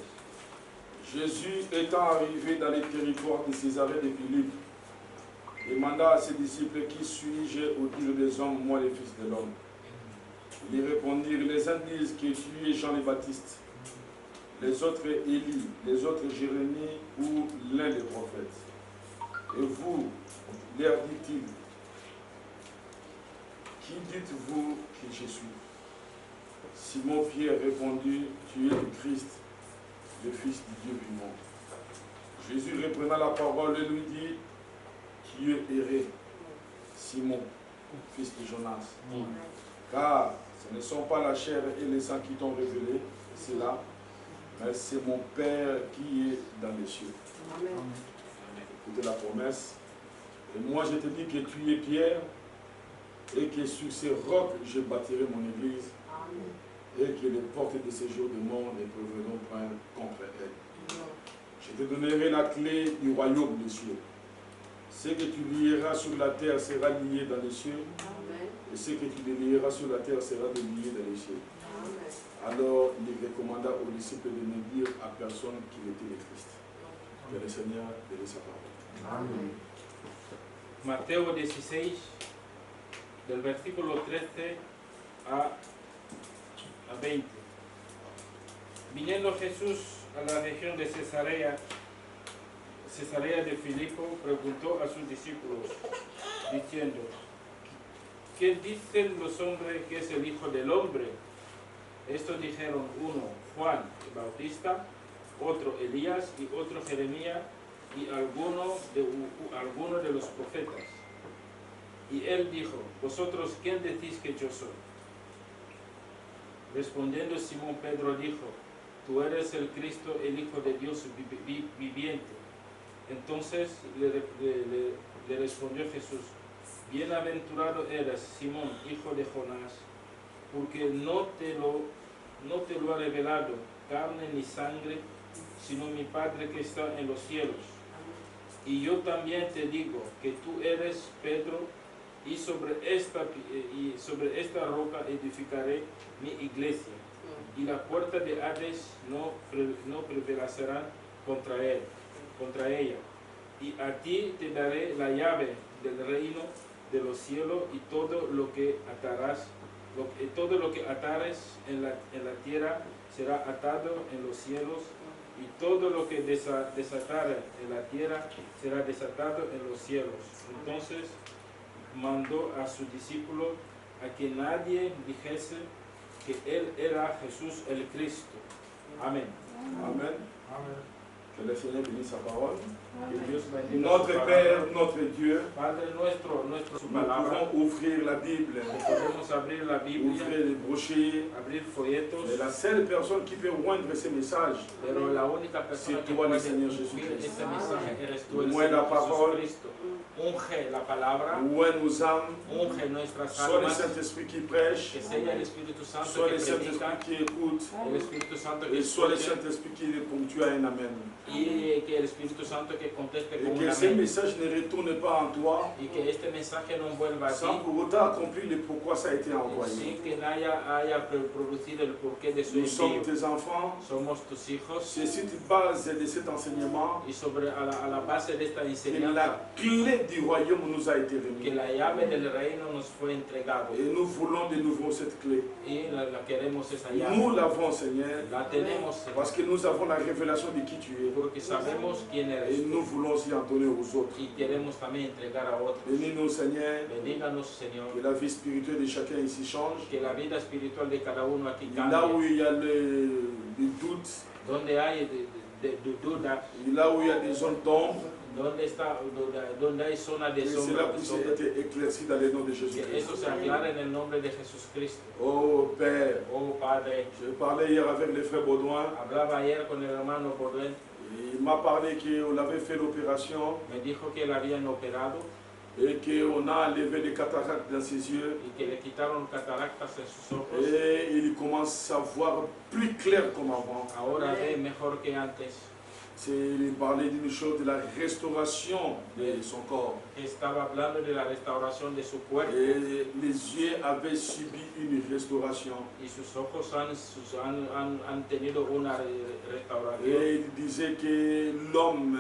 Jésus étant arrivé dans les territoires de Césarée de Philippe, demanda à ses disciples, qui suis-je au dire des hommes, moi le Fils de l'homme? Ils répondirent, les uns disent que tu es Jean le Baptiste, les autres Élie, les autres Jérémie ou l'un des prophètes. Et vous, leur dit-il, qui dites-vous que je suis? Simon Pierre répondit, tu es le Christ, le Fils du Dieu vivant. Jésus reprenant la parole et lui dit, tu es erré, Simon, fils de Jonas. Car ce ne sont pas la chair et le sang qui t'ont révélé cela, mais c'est mon Père qui est dans les cieux. Amen. Écoutez la promesse. Et moi je te dis que tu es Pierre, et que sur ces rocs je bâtirai mon église. Amen. Et que les portes de ce jour de mort ne prévaudront point contre elle. Je te donnerai la clé du royaume des cieux. Ce que tu lieras sur la terre sera lié dans les cieux. Amen. Et ce que tu délieras sur la terre sera lié dans les cieux. Amen. Alors il recommanda aux disciples de ne dire à personne qu'il était le Christ. Que le Seigneur donne sa parole. Amen. Mateo 16, del versículo 13 a 20. Viniendo Jesús a la región de Cesarea de Filipo, preguntó a sus discípulos, diciendo, ¿qué dicen los hombres que es el Hijo del Hombre? Estos dijeron, uno, Juan el Bautista, otro Elías y otro Jeremías y alguno de los profetas. Y él dijo, ¿vosotros quién decís que yo soy? Respondiendo Simón Pedro dijo, tú eres el Cristo, el Hijo de Dios viviente. Entonces le respondió Jesús, bienaventurado eres, Simón, hijo de Jonás, porque no te lo ha revelado carne ni sangre, sino mi Padre que está en los cielos. Y yo también te digo que tú eres Pedro, y sobre esta roca edificaré mi iglesia, y la puerta de Hades no prevalecerá contra ella. Y a ti te daré la llave del reino de los cielos, y todo lo que atares en la tierra será atado en los cielos, y todo lo que desatare en la tierra será desatado en los cielos. Entonces mandó a sus discípulos a que nadie dijese que él era Jesús el Cristo. Amén. Amen. Amen. Que le Seigneur bénisse sa parole. Que Dios bendiga Notre su Père, palabra. notre Dieu, Padre nuestro, su nous palabra. pouvons ouvrir la Bible, Podemos abrir la Biblia, ouvrir les brochures. abrir folletos, Et la seule personne qui peut rendre ces messages, pero la única persona C'est que toi, le puede Señor ungir Jesucristo. este mensaje eres tú, el Mueve la Señor parole. Jesucristo. Unge la palabra, ouais, nos âmes, unge nuestras soit le almas, Saint-Esprit qui prêche, que sea el Espíritu Santo soit que le Saint-Esprit predica, qui écoute, el Espíritu Santo que et soit le escuche, Saint-Esprit qui ponctue à un Amen. y que el Espíritu Santo que conteste Et con un que ce amén, message ne retourne pas en toi y que este mensaje no vuelva a ti, sans pour autant accomplir le pourquoi ça a été envoyé. sin que haya producido el porqué de su Nous sommes envío. tes enfants. Somos tus hijos, C'est sur la base de cet enseignement y a la base de esta que enseñanza, la clé du royaume nous a été que remise. la llave del reino nos fue entregado, Et nous voulons de nouveau cette clé. y la queremos esa Nous llave. l'avons, Seigneur, La tenemos, Señor, parce que nous avons la révélation de qui tu es. porque sabemos quién eres Et tú, nous voulons aussi en donner aux autres. y queremos también entregar a otros. Bénis-nous, Seigneur, Bendíganos, Señor, que la vie spirituelle de chacun ici change. que la vida espiritual de cada uno aquí Là où cambie. il y a des doutes, Donde hay de duda, là où il y a des zones d'ombre, donde hay zona de que cela sombra, puisse être éclairci dans le nom de que eso Jésus-Christ. se aclare en el nombre de Jesucristo. Oh Père, Oh Padre, je parlais hier avec le frère Baudouin. hablaba ayer con el hermano Baudouin, Il m'a parlé qu'on avait fait l'opération me dijo que le habían operado et qu'on a enlevé les cataractes dans ses yeux. y que le quitaron cataractas en sus ojos. Et il commence à voir plus clair comme avant. Ahora ve mejor que antes. il parlait d'une chose, de la restauration de son corps. Estaba hablando de la restauración de su cuerpo. Et les yeux avaient subi une restauration. Y sus ojos han tenido una restauración. Et il disait que l'homme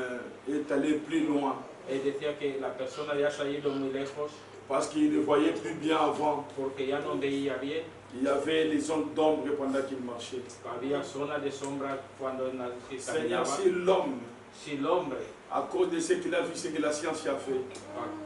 est allé plus loin. Él decía que la persona ya se ha ido muy lejos Parce qu'il ne voyait plus bien avant. porque ya no veía bien. Il y avait les zones d'ombre pendant qu'il marchait. Había zona de sombra cuando Seigneur, caminaba. si l'homme, Si el hombre, à cause de ce qu'il a vu, ce que la science a fait,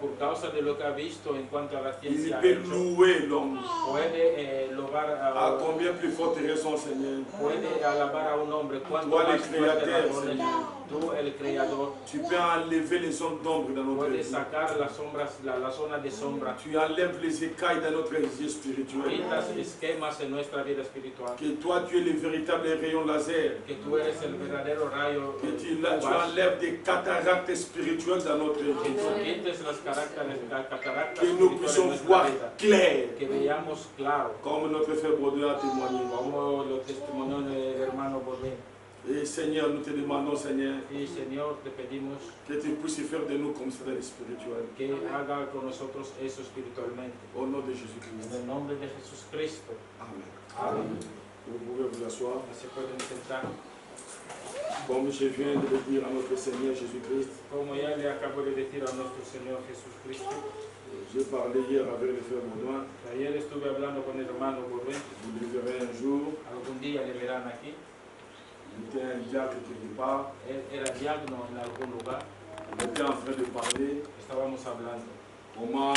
por causa de lo que ha visto en cuanto a la il ciencia, peut louer l'homme. puede lograr À combien plus forte raison, Seigneur? puede alabar a un hombre cuanto Toi, más le fuerte Créateur, razón es Señor. tú, el creador, Tu peux enlever les zones d'ombre dans notre puedes vie. sacar las sombras, la zona de sombra, Tu enlèves les écailles dans notre vie spirituelle. quitas esquemas en nuestra vida espiritual, Que toi, tu es le véritable rayon laser. que tú eres el verdadero rayo, Que tu vas, enlèves des cataractes spirituelles dans notre que vie. tú quites las cataractas Que nous espirituales en puissions nuestra voir vida, clair. que veamos claro, Comme notre frère Baudouin a témoigné. como lo testimonió del hermano Bordé. Et Seigneur, nous te demandons, Seigneur, Y Señor, te pedimos que tu puisses faire de nous comme ça dans le spirituel. que haga con nosotros eso espiritualmente. Au nom de En Jésus-Christ. el nombre de Jesucristo. Amen. Amén. Vous pouvez vous asseoir. Se pueden sentar. Comme je viens de le dire à notre Seigneur Jésus-Christ, Como ya le acabo de decir a nuestro Señor Jesucristo, j'ai parlé hier avec le frère Baudouin. ayer estuve hablando con el hermano Borré. Vous le verrez un jour. Algún día le verán aquí. Il était un diacre quelque part. Él era diácono en algún lugar. On était en train de parler Estábamos hablando comment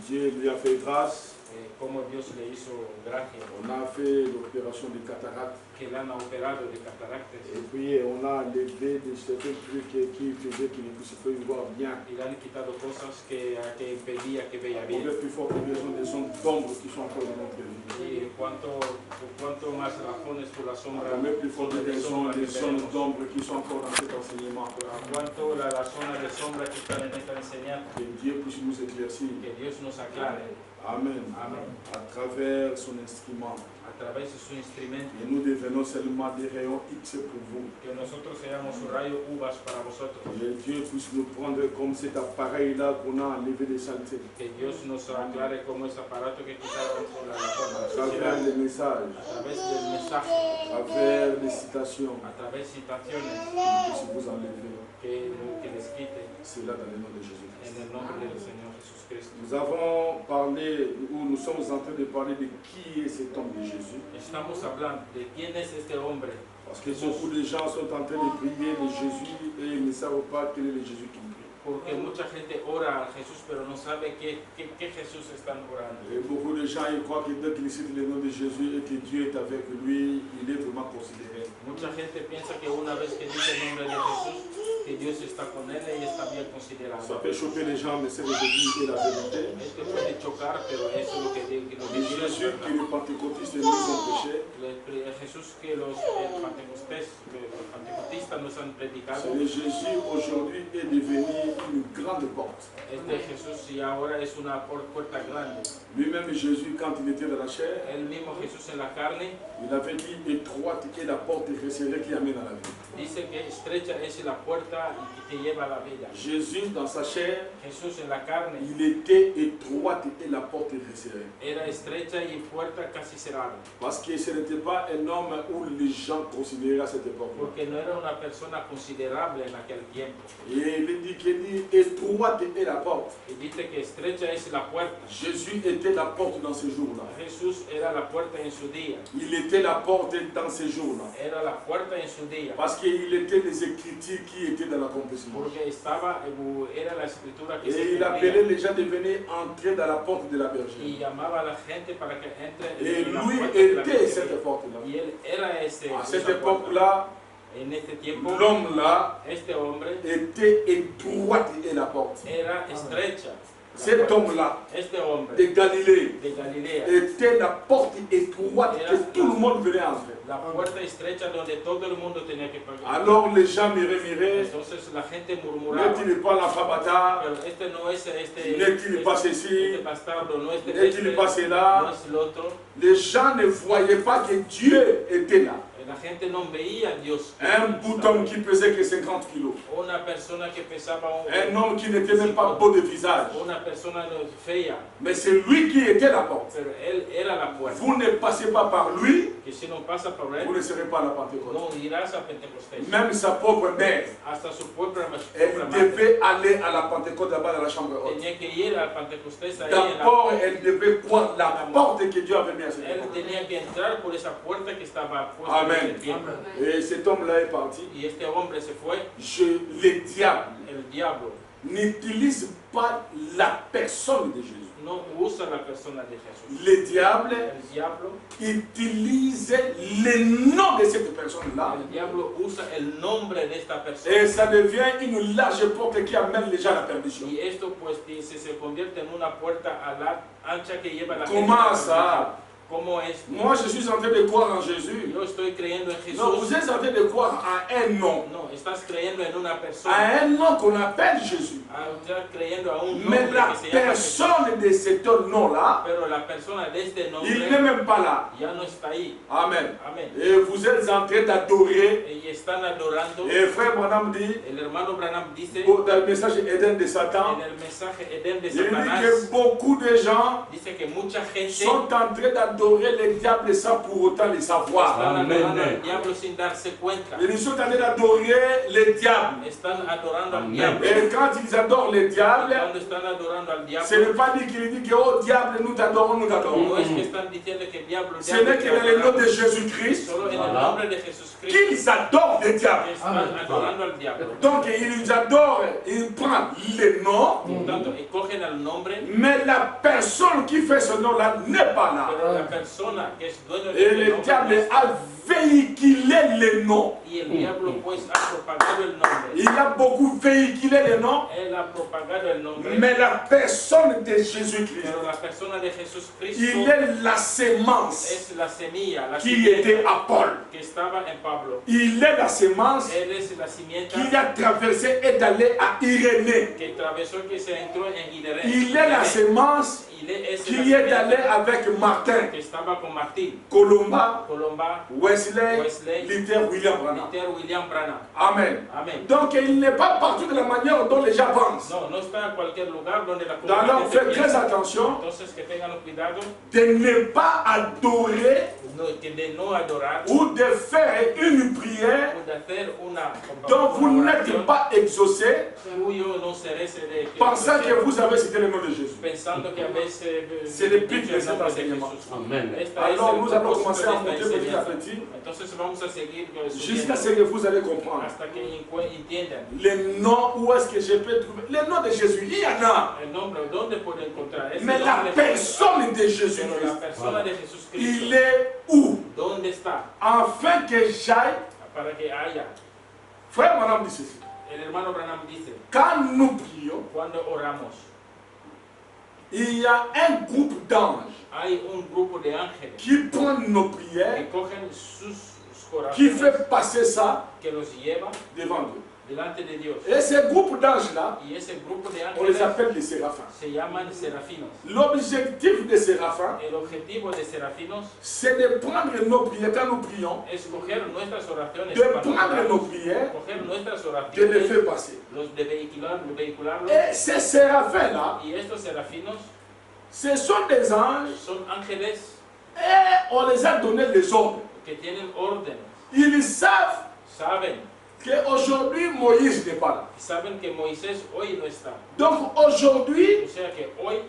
Dieu lui a fait grâce. cómo Dios le hizo gracia, On a fait l'opération de cataracte. que le han operado de cataractes Et puis on a enlevé de certains trucs qui faisaient qu'il ne puisse pas y voir bien. y le han quitado cosas que impedía que vea On bien. veut plus fort que des zones d'ombre qui sont encore dans notre vie. Y cuanto más razones por la sombra, On met plus fort que des zones veremos. d'ombre qui sont encore dans cet enseignement. Cuanto la zona de sombra que están en esta enseñanza, Que Dieu puisse nous éclaircir. que Dios nos aclare. Amen. Amén. À travers son instrument. A través de su instrumento, Et nous devenons seulement des rayons X pour vous. que nosotros seamos un rayo uvas para vosotros. Que Dieu puisse nous prendre comme cet appareil-là qu'on a enlevé des saletés. Que Dios nos aclare como ese aparato que quitaron con la reforma À de la travers sociedad. les messages, A través del mensaje, à travers les citations, a través de citaciones, que si vous enlevez que les quite cela dans le nom de en Jésus-Christ. el nombre del Señor Jesucristo. Nous avons parlé, ou nous sommes en train de parler de qui est cet homme de Jésus. Estamos hablando de quién es este hombre, Parce que beaucoup de gens sont en train de prier le Jésus et ils ne savent pas quel est le Jésus qu'ils prient. porque mucha gente ora a Jesús, pero no sabe qué Jesús están orando. Et beaucoup de gens ils croient que dès qu'ils citent le nom de Jésus et que Dieu est avec lui, il est vraiment considéré. Mucha gente piensa que una vez que dice el nombre de Jesús, que Dios está con él y está bien considerado. Ça peut choquer les gens, mais c'est le Jésus et la vérité. Esto puede chocar, pero eso es lo que Le dice la Jésus que verdad. les pentecôtistes nous ont prêché, El Jesús que los pentecostistas nos han predicado, c'est le Jésus aujourd'hui est devenu une grande porte. este Jesús y ahora es una puerta grande. Lui-même Jésus, quand il était dans la chair, El mismo Jesús en la carne il avait dit étroite est la porte resserrée qui amène à la vie. dice que estrecha es la puerta que te lleva a la vida. Jésus dans sa chair, Jesús en la carne il était étroite et la porte resserrée. era estrecha y puerta casi cerrada, Parce que ce n'était pas un homme où les gens considéraient à cette époque. porque no era una persona considerable en aquel tiempo. Et il dit qu'il dit étroite est la porte. Y dice que estrecha es la puerta. Jésus était la porte dans ce jour-là. Jesús era la puerta en su día, Il était la porte dans ce jour-là. era la puerta en su día, Parce qu'il était les écritures qui étaient dans l'accomplissement. porque era la escritura que se Et il cumplía. appelait les gens de venir entrer dans la porte de la Y bergère. llamaba a la gente para que entre Et en la lui puerta de la était bergería. cette porte-là. Y él era esa À cette puerta. époque-là, En este tiempo, l'homme-là este hombre était étroite et la porte. era estrecha. La Cet puerta. homme-là Este hombre de Galilée de Galilea, était la porte étroite que tout le monde venait entrer. la puerta estrecha donde todo el mundo tenía que pagar. Alors les gens miraient, Entonces la gente murmuraba, n'est-il pas l'alphabata, pero este no es n'est-il pas este ceci, bastardo, no es n'est-il pas no cela. es el otro. Les gens ne voyaient pas que Dieu était là. La gente no veía a Dios. Un bout homme qui pesait que 50 kilos. Una persona que pesaba Un homme qui n'était même pas beau de visage. una persona fea, Mais c'est lui qui était la porte. pero él era la puerta. Vous ne passez pas par lui, Que si no pasa por vous él, ne serez pas à la Pentecôte. no irás a Pentecostés. Même sa propre mère, Hasta su propia elle devait aller à la Pentecôte là-bas dans la chambre haute. tenía que ir al Pentecostés ahí en D'abord, elle devait prendre la porte que Dieu avait mise à cette Él époque. tenía que entrar por esa puerta que estaba puesta Amen. en el tiempo. Et cet homme-là est parti. Y este hombre se fue. Le diable El diablo n'utilise pas la personne de Jésus. no usa la persona de Jesús. Le diable El diablo, utilise le nom de cette personne-là. el diablo usa el nombre de esta persona. Et ça devient une large porte qui amène les gens à la perdition. Y esto pues se convierte en una puerta a la ancha que lleva la gente. Comment ça? ¿Cómo es? Moi, je suis en train de croire en Jésus. Yo estoy creyendo en Jesús. Non, vous êtes en train de croire à un nom. No, estás creyendo en una persona. À un nom qu'on appelle Jésus. Estás creyendo a un nombre Mais la que se llama Jesús. personne de cet nom-là, Pero la persona de este nombre il n'est même pas là. ya no está ahí. Amen. Amén. Et vous êtes en train d'adorer. Y están adorando. Et frère Branham dit, El hermano Branham dice dans le message Éden de Satan, en el mensaje Edén de il dit Satanás, que beaucoup de gens dice que mucha gente sont en train d'adorer le diable sans pour autant le savoir. están Amén. adorando al diablo sin darse cuenta. Ils sont en train d'adorer le diable. Están adorando al Amén. diablo. Et quand ils adorent le diable, Cuando están adorando al ce n'est diablo, pas dit qu'il dit que oh diable, nous t'adorons, nous t'adorons. no es que están diciendo que el diablo, Ce n'est que dans le nom de Jésus-Christ solo en el Voilà. nombre de Jesucristo qu'ils adorent le diable. que están adorando al diablo. Donc ils adorent, ils prennent le nom, Por tanto, cogen al nombre, mais la personne qui fait ce nom-là n'est pas là. pero la persona que es dueño de Et ese le nombre diable no está. a véhiculé le nom. Y el diablo pues ha propagado el nombre. Il a beaucoup véhiculé le nom, Él ha propagado el nombre. mais la personne de Jésus-Christ, Pero la persona de Jesucristo il est la sémence es la semilla, la qui simiente était à Paul. que estaba en Pablo. Il est la sémence Él es la simiente qui a traversé et est allé à Irénée. que atravesó, que se entró en Ideré. Il est la sémence Es qui la est allé simiente avec Martin, que estaba con Martín, Colomba, Colomba, Wesley, Wesley, Luther, William Branham. Luther, William Branham. Amen. Amén. Donc il n'est pas partout de la manière dont les gens pensent. No, no está en cualquier lugar donde la Alors comunidad faites très piensa. attention Entonces que tengan cuidado de ne pas adorer de no adorar ou de faire une prière o de hacer una dont vous oración n'êtes pas exaucé, cuyo no seré pensant que vous avez cité le nom de Jésus. pensando que a veces C'est le but dicho de el cet nombre de enseignement. Jesús. Amen. Esta es Alors el nous allons propósito commencer de à esta monter petit à enseñanza. petit Entonces vamos a seguir jusqu'à ce subiendo que vous allez comprendre. hasta que entiendan Les noms, où est-ce que je peux trouver les noms de Jésus? Il y en a. el nombre, dónde puedo encontrar ese Mais la nombre de personne de Pero la Jésus-Christ, persona de Jesucristo, il est où? ¿dónde está? Afin que j'aille. Para que haya. Frère, madame dit ceci. El hermano Branham dice, Quand nous prions, cuando oramos, il y a un groupe d'anges hay un grupo de ángeles qui prennent nos que prières, cogen sus qui corazones, fait passer ça que los lleva devant Dieu. delante de Dios. Et ce groupe d'anges-là, Y ese grupo de on les ángeles appelle les séraphins. se llaman serafinos. L'objectif des séraphins, El objetivo de serafinos c'est de prendre nos prières quand nous prions, es coger nuestras oraciones, de cuando prendre oramos, nos prières, coger nuestras de les oraciones, faire passer. los de vehicularlos. Et ces séraphins-là, Y estos serafinos ce sont des anges son ángeles et on les a donné les ordres. que tienen órdenes, Ils savent saben qu'aujourd'hui Moïse n'est pas là. saben que Moisés hoy no está. Donc aujourd'hui, O sea que hoy,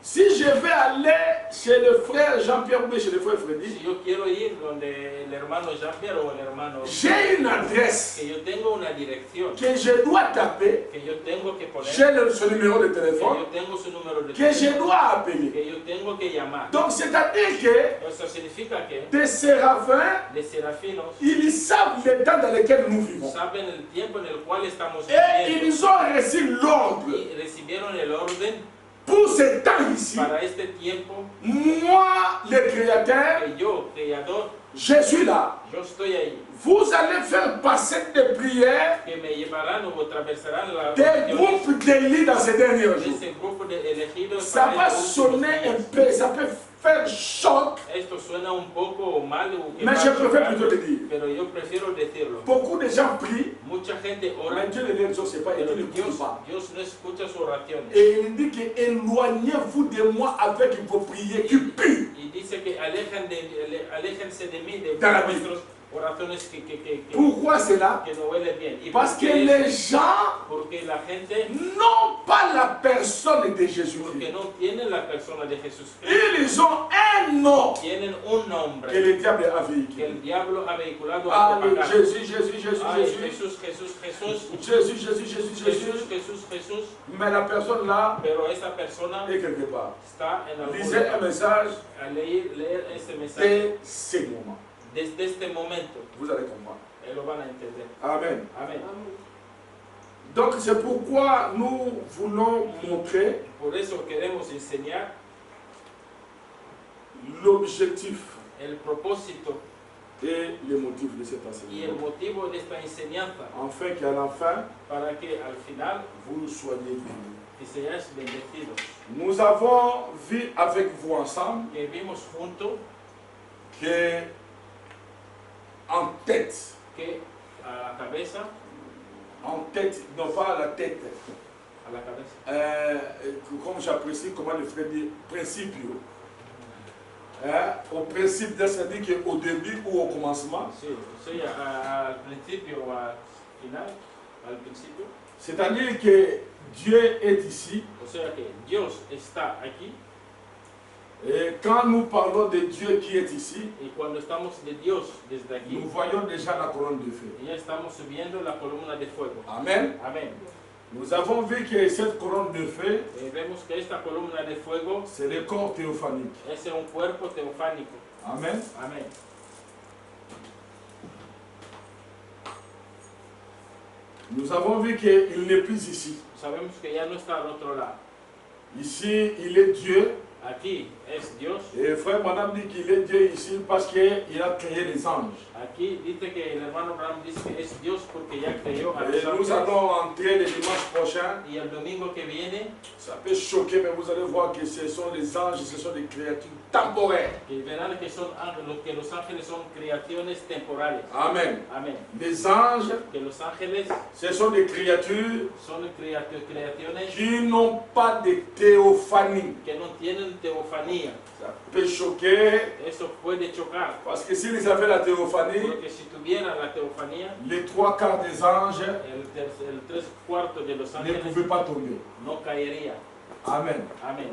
si je vais aller chez le frère Jean-Pierre ou chez le frère Freddy, si yo quiero ir donde el hermano Jean-Pierre o el hermano, j'ai une adresse que yo tengo una dirección, que je dois taper, que yo tengo que poner, j'ai ce numéro de que téléphone, yo tengo su número de que je teléfono, dois appeler. que yo tengo que llamar. Donc c'est-à-dire que Eso significa que des séraphins, los serafinos ils savent le temps dans lequel nous vivons. saben el tiempo en el cual estamos Et viviendo ils ont reçu l'ordre y recibieron el orden pour ce temps ici. para este tiempo Moi, le Créateur, que yo, creador, je suis là. yo estoy ahí, Vous allez faire passer des prières, que me llevarán o atravesarán la des groupes d'élite dans ces derniers jours. ese grupo de elegidos Ça para va estos últimos sonner un días. peu, ça peut faire choc, Esto suena un poco mal o que mais va je a préfère chocar, plutôt le dire. pero yo prefiero decirlo. Beaucoup de gens prient, Mucha gente ora, mais Dieu ne les exauce pas et pero Dieu ne écoute pas. Dios no escucha sus oraciones. Et il dit que éloignez-vous de moi avec vos prières qui puent. Y dice que aléjense de mí, de Dans la vuestras oraciones que Pourquoi cela? no huelen bien. ¿Y Parce por que qué les eso? gens Porque la gente n'ont pas la personne de porque Jésus-Christ. no tienen la persona de Jesús. Ils ont un nom Tienen un que nombre le diable a que véhiculé. el diablo ha vehiculado a Ah, propagar. Jésus, Jésus, Jésus, Ay, Jésus. Jesús, Jesús, Jesús, Jésus, Jésus, Jésus, Jesús, Jésus. Jesús, Jesús. Mais la personne là Pero esa persona est quelque part. está en algún Lisez un lugar. message A leer este mensaje dès ce moment. desde este momento, Vous allez comprendre. lo van a entender. Amen. Amén. Donc c'est pourquoi nous voulons montrer Por eso queremos enseñar l'objectif el propósito et les motifs de cet y el enseignement. motivo de esta enseñanza Afin qu'à la fin, para que al final vous soyez bénis. que seáis bendecidos. Nous avons vu avec vous ensemble Que vimos juntos que en tête, que a la cabeza, non pas à la tête, a la cabeza, comme j'apprécie comment le frère dit, principio. Au principe de ça dit qu'au début ou au commencement, sí, sí, al principio o al final, al principio. c'est-à-dire que Dieu est ici. O sea que Dios está aquí Et quand nous parlons de Dieu qui est ici, y cuando estamos de Dios desde aquí, nous voyons déjà la colonne de feu. ya estamos subiendo la columna de fuego. Amen. Amén. Nous avons vu que cette colonne de feu, Vemos que esta columna de fuego c'est le corps théophanique. es un cuerpo teofánico. Amen. Amén. Nous avons vu qu'il n'est plus ici. Sabemos que ya no está al otro lado. Ici, il est Dieu. Aquí es Dios. Et frère Madame dit qu'il est Dieu ici parce qu'il a créé les anges. Aquí dice que el hermano Abraham dice que es Dios porque ya creó a Et los nous ángeles. allons entrer le dimanche prochain. Y el domingo que viene, Ça peut choquer, mais vous allez voir que ce sont les anges, ce sont des créatures temporaires. que verán que son ángeles, que los ángeles son creaciones temporales. Amen. Amén. Les anges, Que los ángeles ce sont des créatures son creaciones qui n'ont pas de théophanie. que no tienen teofanía. Ça peut choquer, Eso puede chocar. parce que s'ils avaient la théophanie, Porque si tuvieran la teofanía, les trois quarts des anges el 3/4 de los ne ángeles pouvaient pas tomber. no caería. Amen. Amén.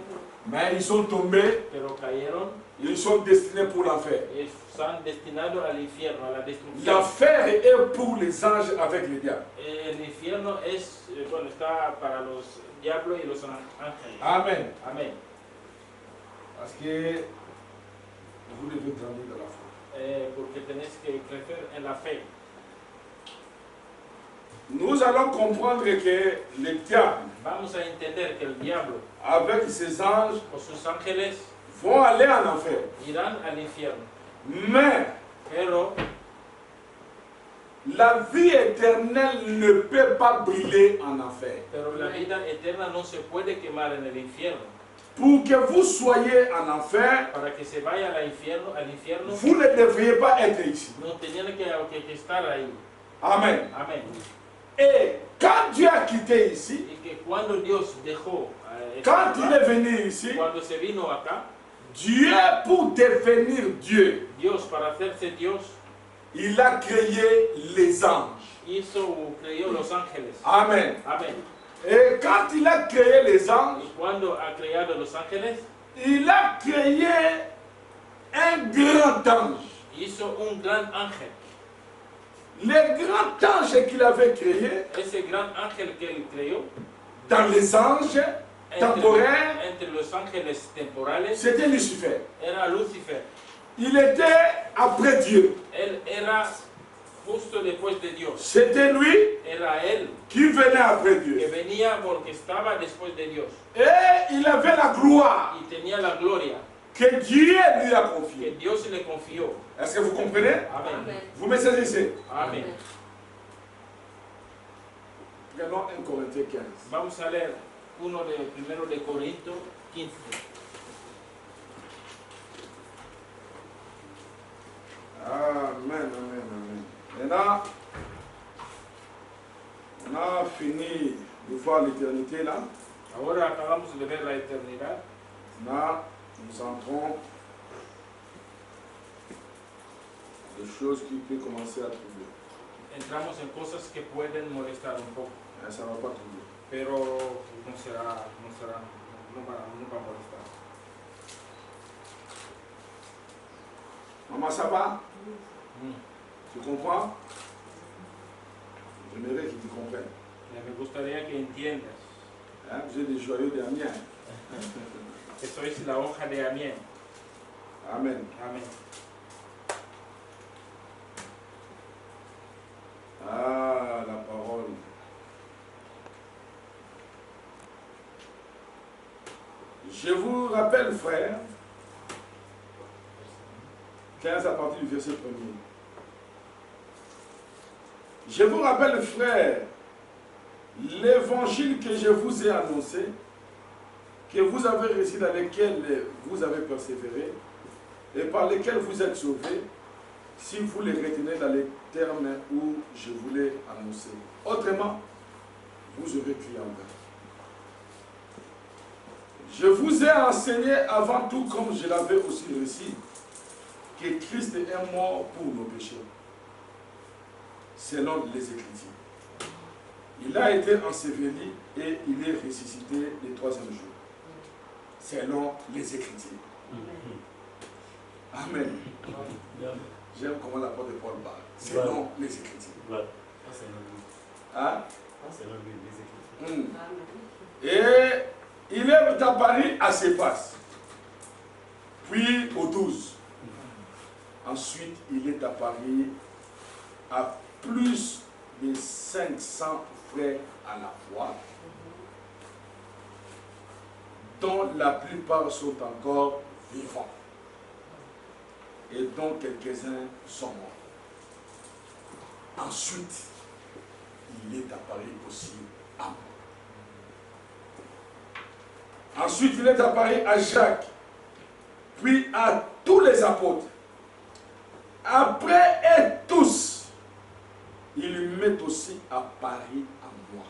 Mais ils sont tombés, Pero cayeron ils sont destinés pour l'enfer. y están destinados al infierno, a la destrucción. L'enfer est pour les anges avec les diables. El infierno es, bueno, está para los diablos y los ángeles. Amen. Amén. Parce que vous devez grandir dans la foi. Porque tenés que crecer en la fe. Nous allons comprendre que le diable, Vamos a entender que el diablo avec ses anges, o sus ángeles vont aller en enfer. irán al infierno. Mais Pero la vie éternelle ne peut pas brûler en enfer. la vida eterna no se puede quemar en el infierno. Pour que vous soyez en enfer, Para que se vaya al infierno, vous ne devriez pas être ici. no tenían que estar ahí. Amen. Amén. Et quand Dieu a quitté ici, Y que cuando Dios dejó, quand il est venu ici, cuando se vino acá, Dieu, pour devenir Dieu, Dios, para hacerse Dios, il a créé les anges. creó los ángeles. Amen. Amén. Et quand il a créé les anges, Y cuando ha creado los ángeles, il a créé un grand ange. hizo un gran ángel. Le grand ange qu'il avait créé Ese gran ángel que él creó, dans les anges temporaires, entre los ángeles temporales, c'était Lucifer. era Lucifer. Il était après Dieu. Él era justo después de Dios. C'était lui Era él qui venait après que Dieu. venía porque estaba después de Dios. Et il avait la gloire Y tenía la gloria que Dieu lui a que confiée. Dios le confió. Est-ce que vous comprenez? Amén. Vous me saisissez? Amén. Prenons 1 Corinthiens 15. Vamos a leer primero de Corinto 15. Amen, amen, amen. Maintenant, on a fini de voir l'éternité là. Ahora acabamos de ver la eternidad. Là, nous entrons des choses qui peuvent commencer à trouver. Entramos en cosas que pueden molestar un poco, Mais ça ne va pas trouver. pero no va a molestar. Maman, ça va? Mm. Tu comprends? J'aimerais qu'ils te comprennent. Me gustaría que entiendas Hein? Vous êtes des joyaux des Amiens. que sois la hoja de Amiens. Amen. Amén. Ah, la parole. Je vous rappelle, frères, 15 à partir du verset 1er. Je vous rappelle, frères, l'évangile que je vous ai annoncé, que vous avez reçu, dans lequel vous avez persévéré, et par lesquels vous êtes sauvés, si vous les retenez dans les termes où je vous l'ai annoncé. Autrement, vous aurez crié en vain. Je vous ai enseigné avant tout, comme je l'avais aussi reçu, que Christ est mort pour nos péchés, selon les Écritures. Il a été enseveli et il est ressuscité le troisième jour, selon les Écritures. Amen. J'aime comment l'apôtre Paul parle, selon les Écritures. Hein? Et il est apparu à Céphas, puis aux 12. Ensuite, il est apparu à plus de 500 frères à la fois, dont la plupart sont encore vivants et dont quelques-uns sont morts. Ensuite, il est apparu aussi à moi. Ensuite, il est apparu à Jacques, puis à tous les apôtres. Après et tous, il m'est aussi apparu à moi,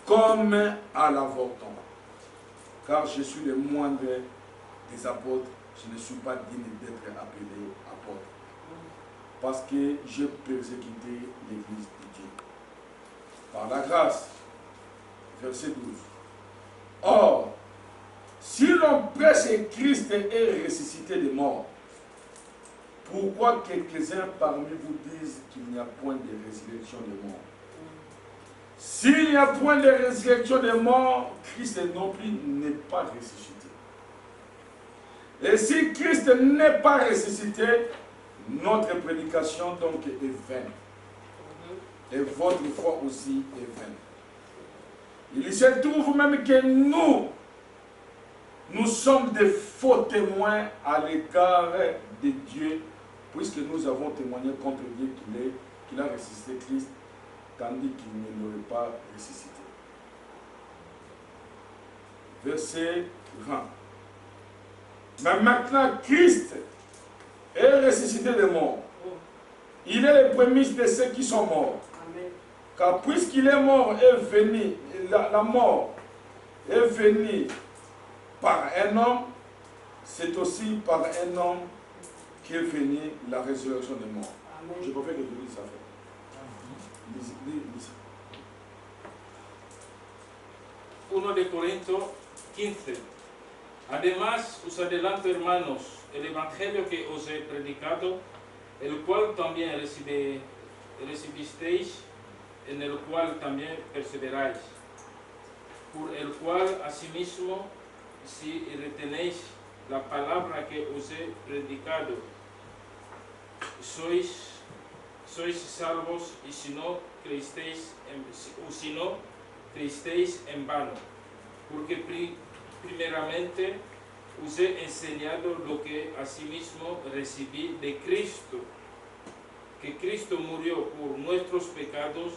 comme à l'avorton. Car je suis le moindre des apôtres, je ne suis pas digne d'être appelé apôtre, parce que j'ai persécuté l'Église de Dieu. Par la grâce, verset 12. Or, si l'on prêche que Christ est ressuscité des morts, pourquoi quelques-uns parmi vous disent qu'il n'y a point de résurrection des morts? S'il n'y a point de résurrection des morts, Christ non plus n'est pas ressuscité. Et si Christ n'est pas ressuscité, notre prédication donc est vaine. Et votre foi aussi est vaine. Il se trouve même que nous sommes des faux témoins à l'égard de Dieu, puisque nous avons témoigné contre Dieu qu'il a ressuscité Christ, tandis qu'il ne l'aurait pas ressuscité. Verset 20. Mais maintenant, Christ est ressuscité des morts. Il est le premier de ceux qui sont morts. Amen. Car puisqu'il est mort et venu, la mort est venue par un homme, c'est aussi par un homme qu'est venue la résurrection des morts. Amen. Je préfère que je dise ça. Lise. 1 de Corintios 15. Además, os adelanto, hermanos, el evangelio que os he predicado, el cual también recibisteis, en el cual también perseveráis, por el cual asimismo, si retenéis la palabra que os he predicado, sois salvos, y si no creísteis en vano, porque primeramente os he enseñado lo que asimismo recibí de Cristo, que Cristo murió por nuestros pecados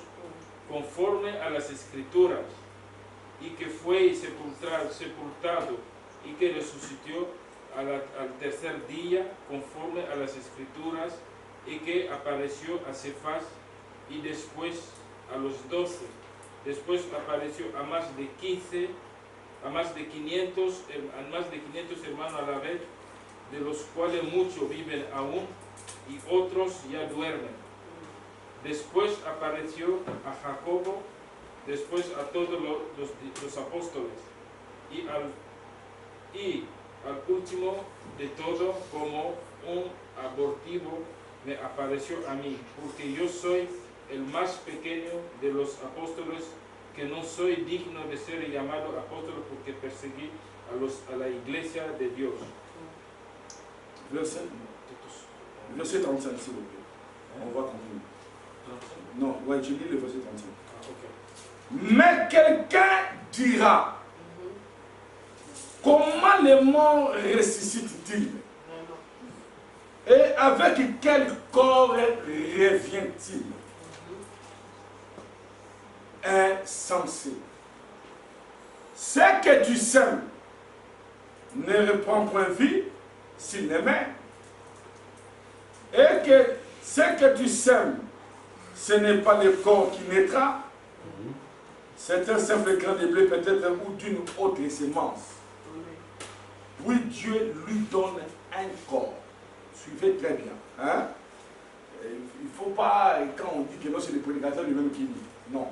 conforme a las Escrituras, y que fue sepultado y que resucitó al tercer día conforme a las escrituras y que apareció a Cefas y después a los 12. Después apareció a más de 500 hermanos a la vez, de los cuales muchos viven aún y otros ya duermen. Después apareció a Jacobo, después a todos los apóstoles y al último de todo, como un abortivo, me apareció a mí, porque yo soy el más pequeño de los apóstoles, que no soy digno de ser llamado apóstol porque perseguí a la iglesia de Dios. Verset 35, s'il vous plaît. On va continuer. Non, ouais, je lis le verset 35. Okay. Mais quelqu'un dira, comment les morts ressuscitent-ils? Et avec quel corps revient-il? Insensé. Ce que tu sèmes ne reprend point vie s'il n'aimait. Et que ce que tu sèmes, ce n'est pas le corps qui naîtra. C'est un simple grain de blé peut-être ou d'une autre semence. Puis Dieu lui donne un corps. Suivez très bien. Hein? Il ne faut pas, quand on dit que non, c'est le prédicateur lui-même qui dit. Non.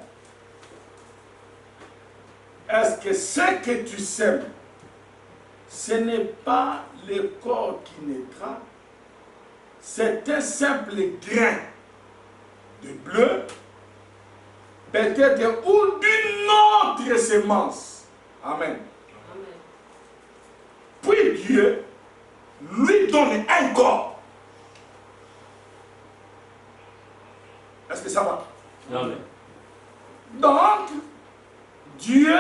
Est-ce que ce que tu sèmes, ce n'est pas le corps qui naîtra? C'est un simple grain de bleu, peut-être ou d'une autre semence. Amen. Amen. Puis Dieu lui donne un corps. Est-ce que ça va? Amen. Donc, Dieu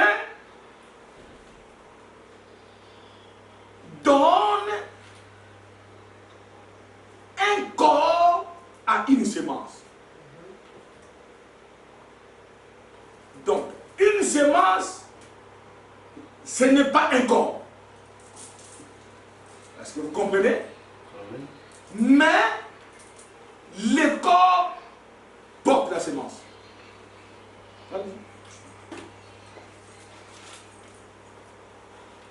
donne un corps à une semence. Donc, une semence, ce n'est pas un corps. Est-ce que vous comprenez? Amen. Mais le corps porte la semence. Allez-y.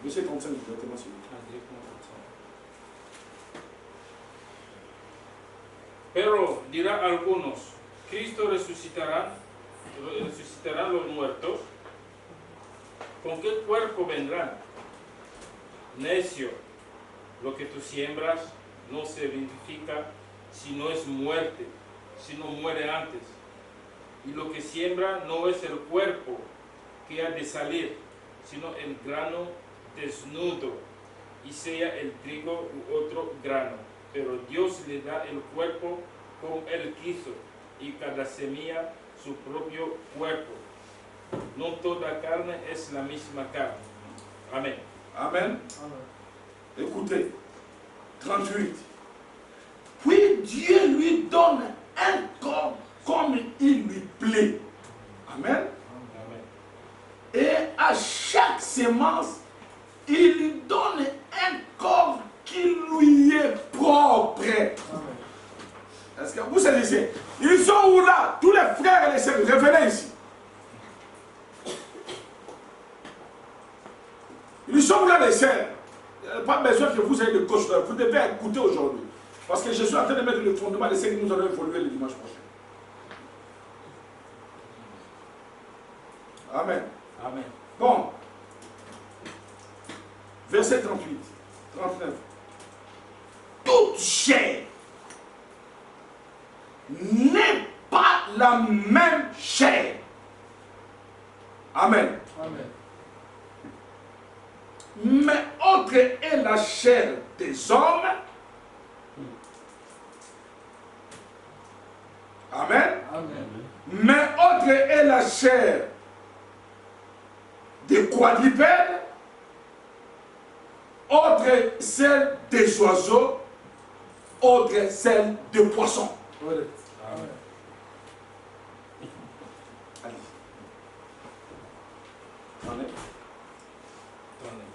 Verset 35, directement sur lui. Pero dirá algunos, Cristo resucitarán los muertos. ¿Con qué cuerpo vendrán? Necio, lo que tú siembras no se vivifica si no es muerte, si no muere antes. Y lo que siembra no es el cuerpo que ha de salir, sino el grano desnudo, y sea el trigo u otro grano. Pero Dios le da el cuerpo como Él quiso, y cada semilla su propio cuerpo. No toda carne es la misma carne. Amén. Amen. Écoutez, 38. Puis Dieu lui donne un corps comme il lui plaît. Amen. Amén. Et à chaque semence, il lui donne un corps qui lui est propre. Est-ce que vous savez, ils sont où là? Tous les frères et les sœurs, revenez ici. Ils sont où là les sœurs? Il n'y a pas besoin que vous ayez de coach, vous devez écouter aujourd'hui. Parce que je suis en train de mettre le fondement de ce que nous allons évoluer le dimanche prochain. Amen. Amén. Bon. Verset 38, 39. Toute chair n'est pas la même chair. Amen. Amen. Mais autre est la chair des hommes. Amen. Amen. Mais autre est la chair des quadrupèdes. Autre celle des oiseaux. Autre celle des poissons. Amen. Allez. Amen. Amén.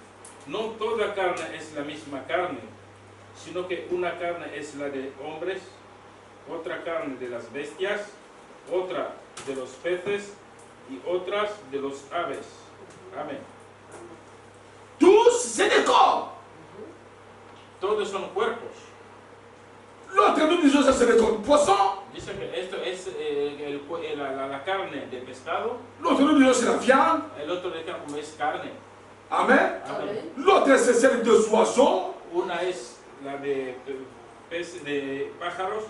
no toda carne es la misma carne, sino que una carne es la de hombres, otra carne de las bestias, otra de los peces y otras de los aves. Amén. Tous, c'est des corps. Todos son cuerpos. L'autre, nous disons ça, c'est des corps de poisson. Dice que esto es la carne de pescado, L'autre, nous disons c'est la viande. el otro de como es carne. Amen. Amén. L'autre, c'est celle des oiseaux. Una es la de pájaros,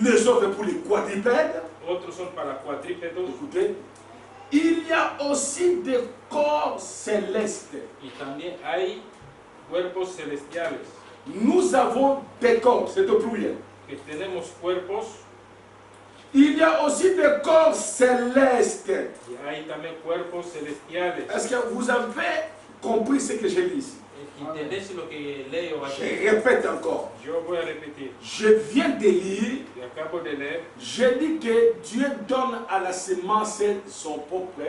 Les autres pour les quadrupèdes. otros son para cuadrúpedos Écoutez, il y a aussi des corps célestes. y también hay cuerpos celestiales. Nous avons des corps, c'est au pluriel. Que tenemos cuerpos Il y a aussi des corps célestes. y hay también cuerpos celestiales. Est-ce que vous avez compris ce que j'ai dit ici? ¿Entendés lo que leo Je aquí? répète encore. Yo voy a repetir. Je viens de lire. Y acabo de leer. J'ai dit que Dieu donne à la semence son propre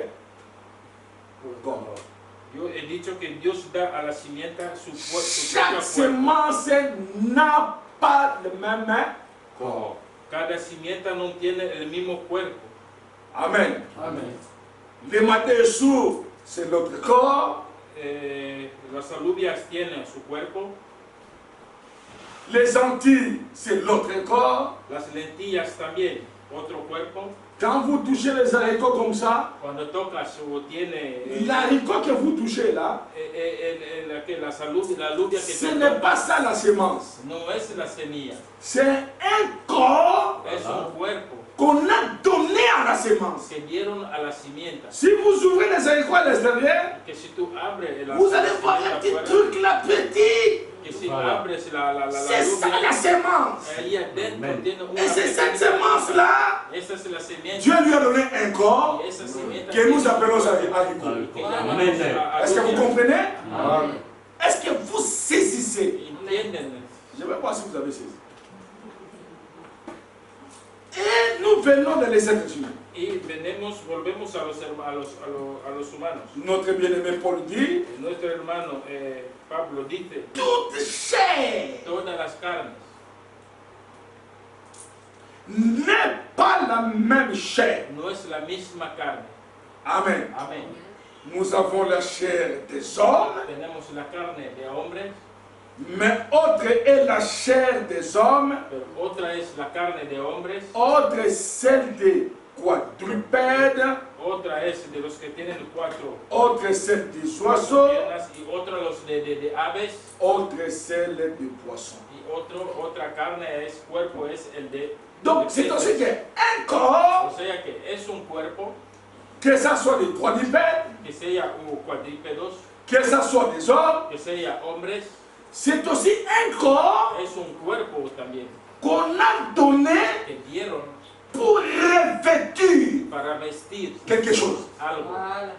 corps. Yo he dicho que Dios da a la simienta su Chaque propio cuerpo. semence n'a pas le même corps. Cada simienta no tiene el mismo cuerpo. Amen. Amén. Les matériaux, c'est notre corps. Las alubias tienen su cuerpo. Les Antilles, c'est l'autre corps. Las lentillas también, otro cuerpo. Quand vous touchez les haricots comme ça, Cuando tocas o tiene l'haricot que vous touchez là, la alubia que ce tú n'est tocas, pas ça la semence. no es la semilla, C'est un corps es un cuerpo qu'on a donné à la semence. que dieron a la simienta. Si vous ouvrez les haricots à l'extérieur, Que si tú abres la vous allez voir un petit afuera, truc là petit. que si abres la C'est ça la alubia, semence. ahí adentro tiene una Et c'est cette pequeña semence là, esa es la simienta. Dieu lui a donné un corps Y esa simienta que nous appelons que haricots. llamamos Est-ce que vous alubia. comprenez? Amen. Est-ce que vous saisissez? Entienden. Je vais voir si vous avez saisi. Et nous venons dans les êtres humains. Y volvemos a los humanos. Notre bien-aimé Paul dit, Nuestro hermano Pablo dice, toute chair todas las carnes n'est pas la même chair. no es la misma carne. Amen. Amén. Nous avons la chair des hommes, Tenemos la carne de hombres, mais autre est la chair des hommes, pero otra es la carne de hombres, autre est celle des quadrupèdes, otra es de los que tienen cuatro autre est celle des oiseaux, piernas y otra los de aves autre est celle des poissons. y otra carne es cuerpo es el de Donc c'est aussi qu'un corps, o sea que es un cuerpo que ça soit des quadrupèdes, que sea cuadrúpedos, que ça soit des hommes, que sea hombres, c'est aussi un corps es un cuerpo también qu'on a donné que dieron pour revêtir para vestir quelque chose. algo. Voilà.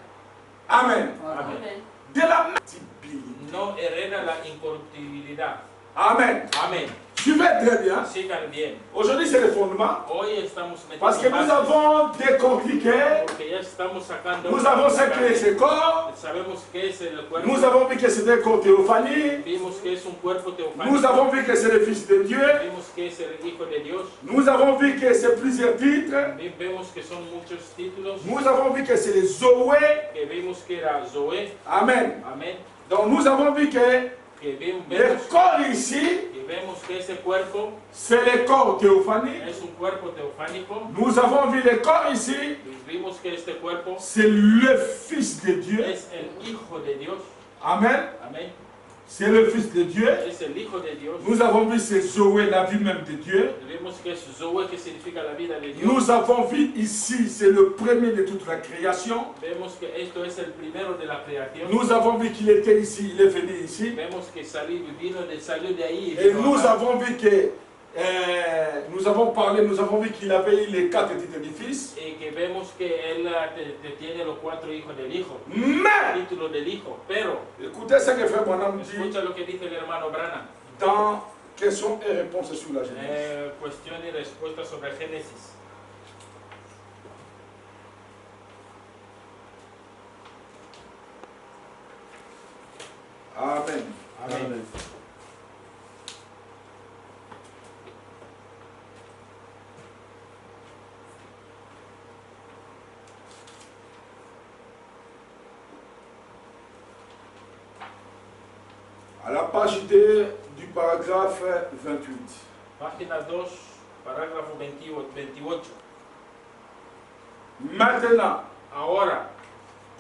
Amen. Amén. Amen. De la multiplication. No hereda la incorruptibilidad. Amen. Amén. Suivez très bien. Sigan bien. Aujourd'hui, c'est le fondement. Hoy estamos Parce que metiendo nous bases, avons décortiqué, porque ya estamos sacando. nous avons sacré ce corps, Sabemos que es el cuerpo. nous avons vu que c'était un corps théophanie, Vimos que es un cuerpo teofánico. nous avons vu que c'est le Fils de Dieu, Vimos que es el Hijo de Dios. nous avons vu que c'est plusieurs titres, Vemos que son muchos títulos. nous avons vu que c'est les Zoé. Que vimos que era Zoé. Amen. Amén. Donc nous avons vu que Que le corps ici, vemos que ese cuerpo c'est le corps théophanie. es un cuerpo teofánico. Nous avons vu le corps ici, Y vimos que este cuerpo c'est le Fils de Dieu. es el Hijo de Dios. Amen. Amén. C'est le Fils de Dieu. Es el Hijo de Dios. Nous avons vu c'est Zoé, la vie même de Dieu. Vemos que es Zoe, que significa la vida de Dios. Nous avons vu ici, c'est le premier de toute la création. Vemos que esto es el primero de la creación. Nous avons vu qu'il était ici, il est venu ici. Vemos que salió de ahí. Et nous avons vu que, nous avons parlé, nous avons vu qu'il avait eu les 4 titres du Fils. Y que vemos que él tiene los 4 hijos del Hijo. Mais, Título del Hijo. Pero, écoutez ce que Frère Branham dit escucha lo que dice el hermano Branham. dans questions et réponses sur la Genèse. Cuestión y respuesta sobre Génesis. Amen. À la page D du paragraphe 28. Página 2, parágrafo 28. Maintenant, Ahora,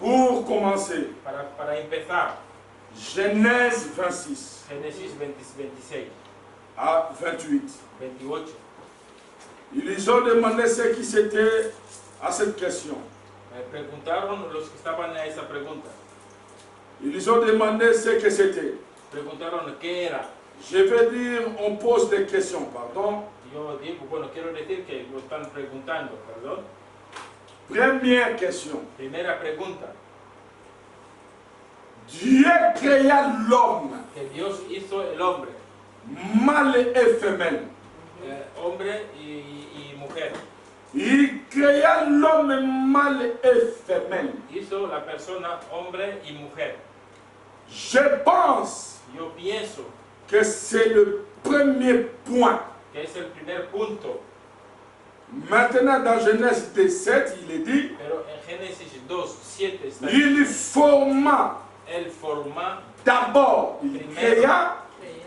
pour commencer, para empezar, Genèse 26 Génesis 26 à 28. 28. Ils ont demandé ce qui c'était à cette question. Preguntaron los que estaban a esa pregunta. Ils ont demandé ce que c'était. Preguntaron qué era. Je veux dire, on pose des questions, pardon. Yo digo, bueno, quiero decir que lo están preguntando, perdón. Première question. Primera pregunta. Dieu créa l'homme, Que Dios hizo el hombre, mâle et femelle. hombre y mujer. Il créa l'homme mâle et femelle. Hizo la persona hombre y mujer. Je pense Yo pienso que c'est le premier point. que es el primer punto. Maintenant, dans Genèse 17, il est dit, Pero en Génesis 2:7 está il forma, él forma, d'abord, il créa,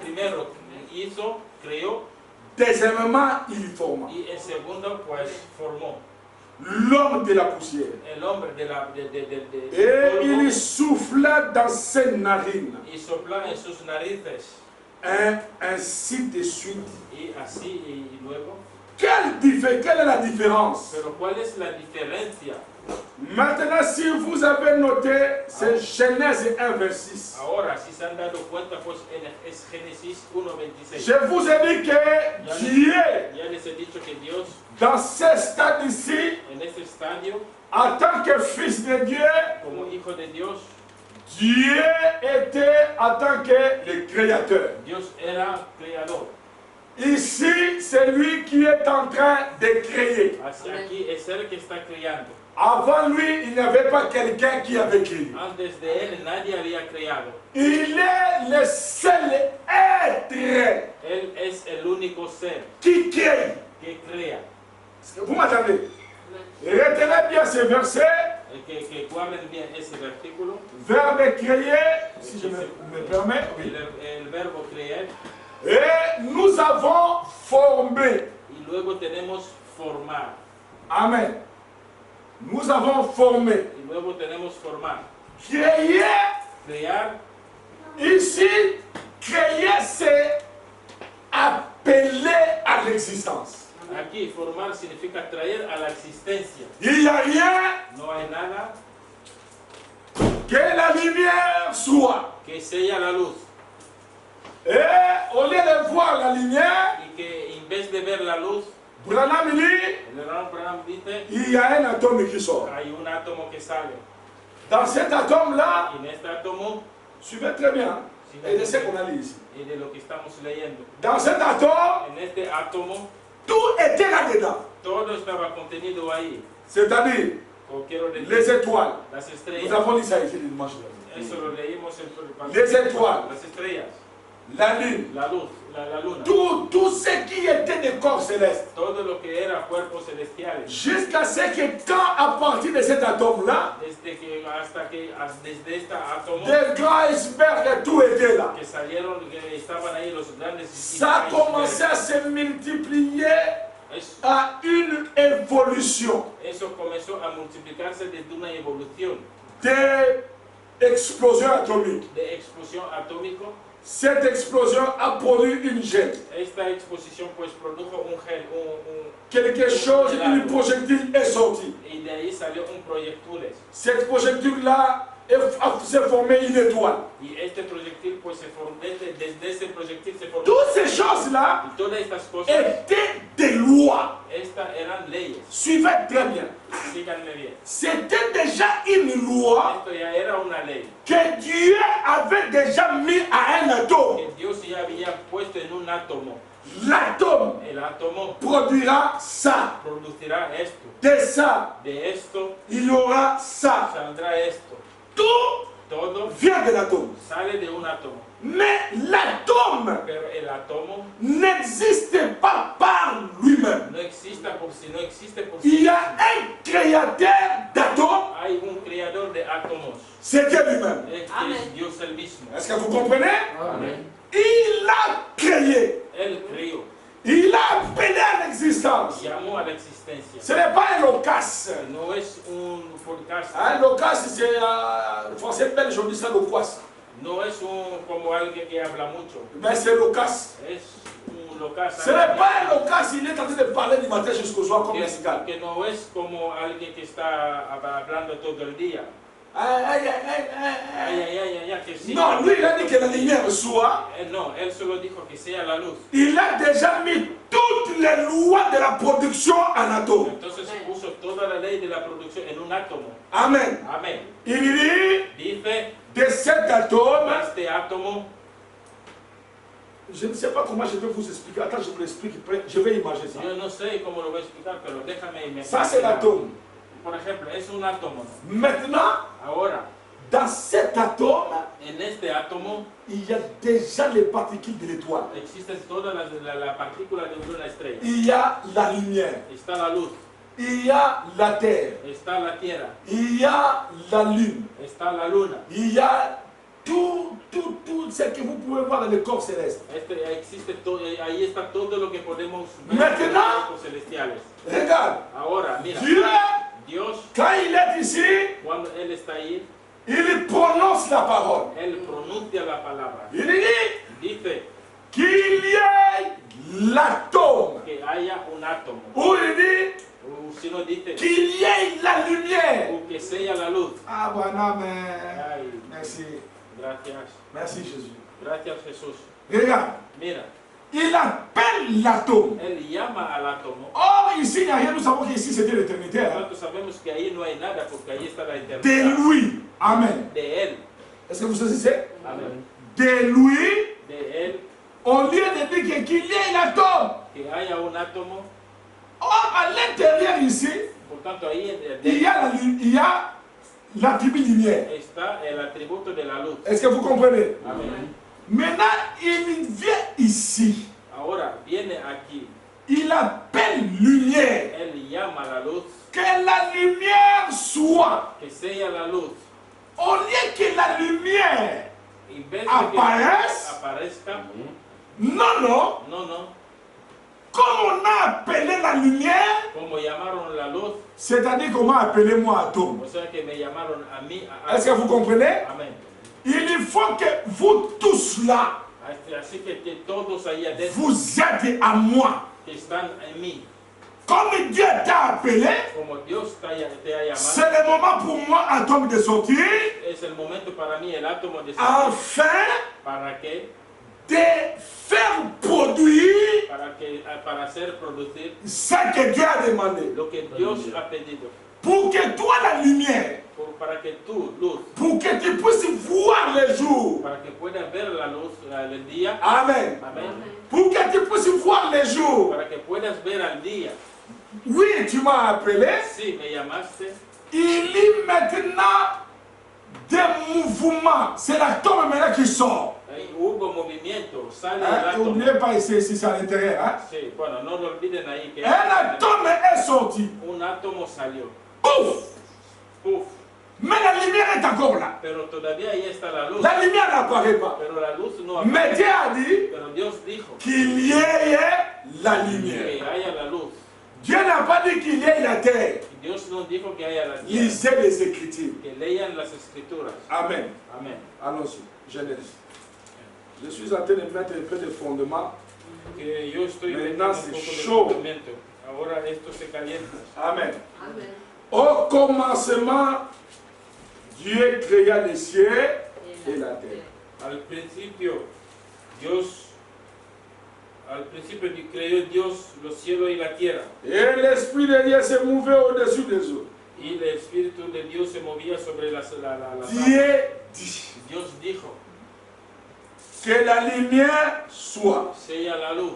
primero hizo, creó, deuxièmement, il forma. y el segundo pues formó. L'homme de la poussière. El hombre de Et il polvo, souffla dans ses narines. y sopla en sus narices, Ainsi de suite. y así y luego. Quelle est la différence? Pero ¿cuál es la diferencia? Maintenant, si vous avez noté, c'est Genèse 1, 26. Ahora, si se han dado cuenta, pues es Génesis 1:26. Je vous ai dit que Dieu, Ya les he dicho que Dios, dans ce stade ici, en este estadio, en tant que fils de Dieu, como hijo de Dios, Dieu était en tant que le créateur. Dios era creador. Ici, c'est lui qui est en train de créer. Así aquí es él que está creando. Avant lui, il n'y avait pas quelqu'un qui avait créé. Antes de él nadie había creado. Il est le seul être Él es el único ser qui crée. que crea. Vous m'entendez? Retenez bien ce verset, Que guarden bien ese versículo. verbe créer, si je me permets. Oui. El verbo creer. Et nous avons formé. Y luego tenemos formar. Amen. Nous avons formé. Y luego tenemos formar. Créer, Crear. ici, créer, c'est appeler à l'existence. Aquí formar significa traer a la existencia. Il n'y a rien No hay nada que la lumière soit. que sella la luz. Et au lieu de voir la lumière, Y que en vez de ver la luz, Branham dit, el hermano Branham dice, il y a un atome qui sort. hay un átomo que sale. Dans cet atome-là, Y en este átomo, suivez très bien, et de ce qu'on a lu ici. y de lo que estamos leyendo, Dans cet atome, en este átomo, tout était là-dedans. todo estaba contenido ahí. C'est-à-dire, O quiero decir, les étoiles. las Nous estrellas. avons lu ça ici le dimanche dernier. Eso lo leímos en Les étoiles. Las estrellas, La lune. la luz, la luna. Tout ce qui était des corps célestes. Todo lo que era cuerpos celestiales. Jusqu'à ce que quand, à partir de cet atome-là, Desde este átomo des grands icebergs et tout était là. que salieron, que estaban ahí los grandes. Ça a commencé à se multiplier à une évolution Eso comenzó a multiplicarse desde una evolución d'explosion atomique. de explosión atómica. Cette explosion a produit une gemme. Esta exposición pues produjo un Quelque chose, une projectile est sortie. y de ahí salió un proyectiles. Cette projectile-là s'est formée une étoile. Y este proyectil pues se formó, desde ese proyectil se formó. Toutes ces choses-là Y todas estas cosas, étaient des lois. estas eran leyes. Suivez très bien. Síganme bien. C'était déjà une loi Esto ya era una ley que Dieu avait déjà mis à un atome. que Dios ya había puesto en un átomo. L'atome El átomo produira ça. producirá esto. De ça, De esto il y aura ça. saldrá esto. Tout Todo vient de l'atome. sale de un átomo. Mais l'atome Pero el átomo n'existe pas par lui-même. no existe por sí Il y a un créateur d'atomes Hay un creador de átomos. C'est Dieu lui-même. Es Dios el mismo. Est-ce que vous comprenez? Amén. Il a créé. Él creó, Il a appelé à l'existence. llamó a la existencia. Ce n'est pas un loquace. No es un forecast, Un loquace, c'est le français belge, on dit ça loquace. no es como alguien que habla mucho. Mais c'est loquace. Es un local. Ce n'est pas un loquace, il est en train de parler du matin jusqu'au soir comme un cigale. Que no es como alguien que está hablando todo el día. Aïe, Que sí. non, lui il a dit que la lumière soit. No, él solo dijo que sea la luz. Il a déjà mis toutes les lois de la production en atome. Entonces puso toda la ley de la producción en un átomo. Amen. Amén. Il dit Dice, de cet atome. este átomo, Je ne sais pas comment je vais vous expliquer. Attends, je vous l'explique. Je vais imaginer ça. yo no sé cómo lo voy a explicar, pero déjame imaginar. Ça, c'est l'atome. Por ejemplo, es un átomo. Maintenant, Ahora, dans cet atome, en este átomo il y a déjà les particules de l'étoile. existen todas las partículas de una estrella. Il y a la lumière. Está la luz, Il y a la terre. está la tierra, Il y a la lune. está la luna. Il y a tout ce que vous pouvez voir dans le corps céleste. Existe todo, ahí está todo lo que podemos ver Maintenant, en los cuerpos celestiales. Regarde, Ahora, mira, Dieu, Dios, quand il est ici, cuando Él está ahí, il prononce la parole. Él pronuncia la palabra. Il dit Dice qu'il y ait l'atome. que haya un átomo. Ou il dit O si no dice qu'il y ait la lumière. o que sea la luz. Ah, voilà, mais... Ay, Merci. gracias. Merci, Jésus. Gracias, Jesús. Regarde, Mira, il appelle l'atome. Él llama al átomo. Or, ici, il n'y a rien. Nous savons qu'ici, c'était l'éternité. Hein? Nosotros sabemos que ahí no hay nada porque ahí está la De eternidad. lui. Amen. De Él. Est-ce que vous saisissez? Amén. De lui, De Él, au lieu de dire qu'il y ait l'atome. que haya un átomo. Or, à l'intérieur ici, Por tanto, ahí il y a l'attribut lumière. está el atributo de la luz. Est-ce que vous comprenez? Amén. Maintenant, il vient ici. Ahora viene aquí. Il appelle lumière. Él llama a la luz. Que la lumière soit. Que sea la luz. Au lieu que la lumière En vez de que aparezca. non, No. comme on a appelé la lumière, Como llamaron la luz. c'est-à-dire qu'on m'a appelé moi atome. O sea que me llamaron a mí. Est-ce que vous comprenez? Amén. Il faut que vous tous là, Así que todos ahí adentro vous êtes à moi. que están en mí. Comme Dieu t'a appelé, Como Dios te ha llamado. c'est le moment pour moi, atome, de sortir, Es el momento para mí, el átomo de afin para que de faire produire para hacer producir ce que Dieu a demandé. lo que Dios ha pedido. Pour que toi, la lumière, Para que tú, luz, pour que tu puisses voir le jour. para que puedas ver la luz, el día. Amen. Amén. Pour que tu puisses voir le jour. Para que puedas ver al día. Oui, tu m'as appelé. Sí, me llamaste. Il y a maintenant des mouvements. C'est l'atome maintenant qui sort. Hubo movimiento, sale el Hein? átomo. N'oubliez pas ici, c'est à l'intérieur. Hein? Sí, bueno, no lo olviden ahí que Un atome est sorti. un átomo salió. Pouf! Puf, Mais la lumière est encore là. pero todavía ahí está la luz. La lumière n'apparaît pas. Pero la luz no Mais aparece. Dieu a dit Pero Dios dijo qu'il y ait la que lumière. haya la luz. Dieu n'a pas dit qu'il y ait la terre. Dios no dijo que haya la tierra. Lisez les Écritures. Que lean las escrituras. Amen. Amén. Allons-y. Genèse. Je suis en train de mettre un peu de fondement. Que yo estoy Maintenant, metiendo un c'est poco de chaud. fundamento. Ahora esto se calienta. Amen. Amen. Au commencement, Dieu créa les cieux et la terre. Al principio creó Dios los cielos y la tierra. Et l'Esprit de Dieu se mouvait au-dessus des eaux. Y el Espíritu de Dios se movía sobre las aguas. Dieu dit Dios dijo, que la lumière soit. sea la luz.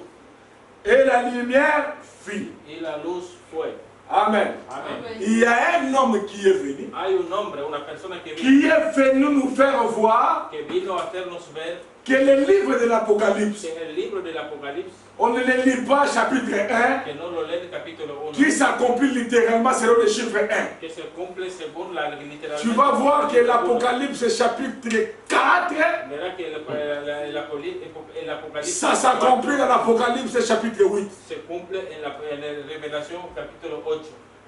Et la lumière fit. Y la luz fue. Amen. Amén. Il y a un homme qui est venu, Hay un hombre, una persona que qui est venu nous faire voir vino a hacernos ver que le livre de l'Apocalypse, que el libro del Apocalipsis, on ne le lit pas chapitre 1, que no lo lee el capítulo 1, qui s'accomplit littéralement selon le chiffre 1. que se cumple según la literalmente. Tu vas voir que l'Apocalypse chapitre 4, Verá que el Apocalipsis ça s'accomplit dans l'Apocalypse chapitre 8. se cumple en la Revelación capítulo 8.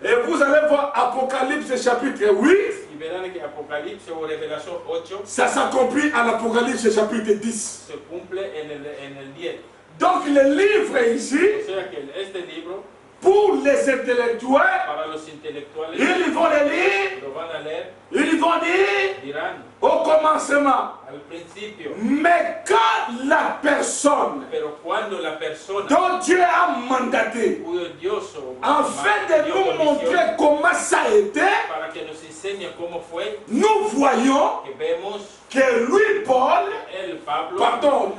Et vous allez voir Apocalypse chapitre 8, Y verán que Apocalipsis o Revelación 8 ça s'accomplit à l'Apocalypse chapitre 10. se cumple en el 10. Donc le livre ici, O sea que este libro, pour les intellectuels, para los intelectuales, ils vont le lire, lo van a leer, ils vont dire dirán au commencement. al principio. Mais quand la personne Pero cuando la persona dont Dieu a mandaté, cuyo Dios afin de dio nous comisión montrer comment ça a été, para que nos enseñe cómo fue, nous voyons que vemos que lui, Paul, el Pablo, pardon,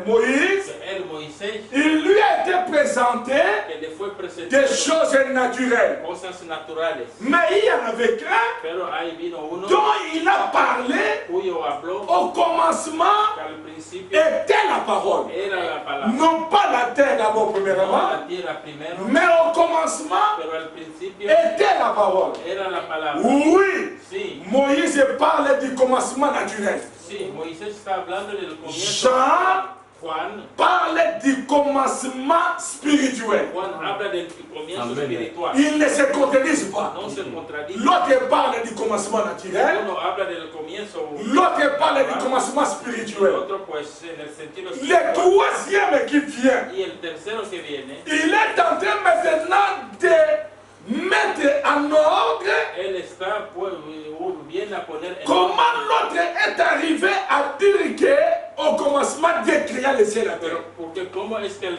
Moïse, que el Moisés, il lui a été présenté que le fue presentado des choses naturelles. cosas naturales. Mais il y en avait qu'un Pero ahí vino uno dont il a parlé cuyo habló au commencement que al principio était la parole. era la palabra, Non pas la terre d'abord no premièrement, la tierra primero, mais au commencement pero al principio était la parole. era la palabra. Oui, Sí, Moïse parle du commencement naturel. sí, Moisés está hablando del comienzo. Jean Juan parle du commencement spirituel. Juan habla del comienzo espiritual. Ils ne se contredisent pas. No se contradice. L'autre parle du commencement naturel, Uno habla del comienzo, l'autre parle du commencement el spirituel. otro pues en el sentido Le espiritual. troisième qui vient, Y el tercero que viene, il est en train maintenant de mettre en ordre él está pues, viene a poner en comment l'autre est arrivé à dire que au commencement Dieu créa le ciel et la terre. Pero porque cómo es que el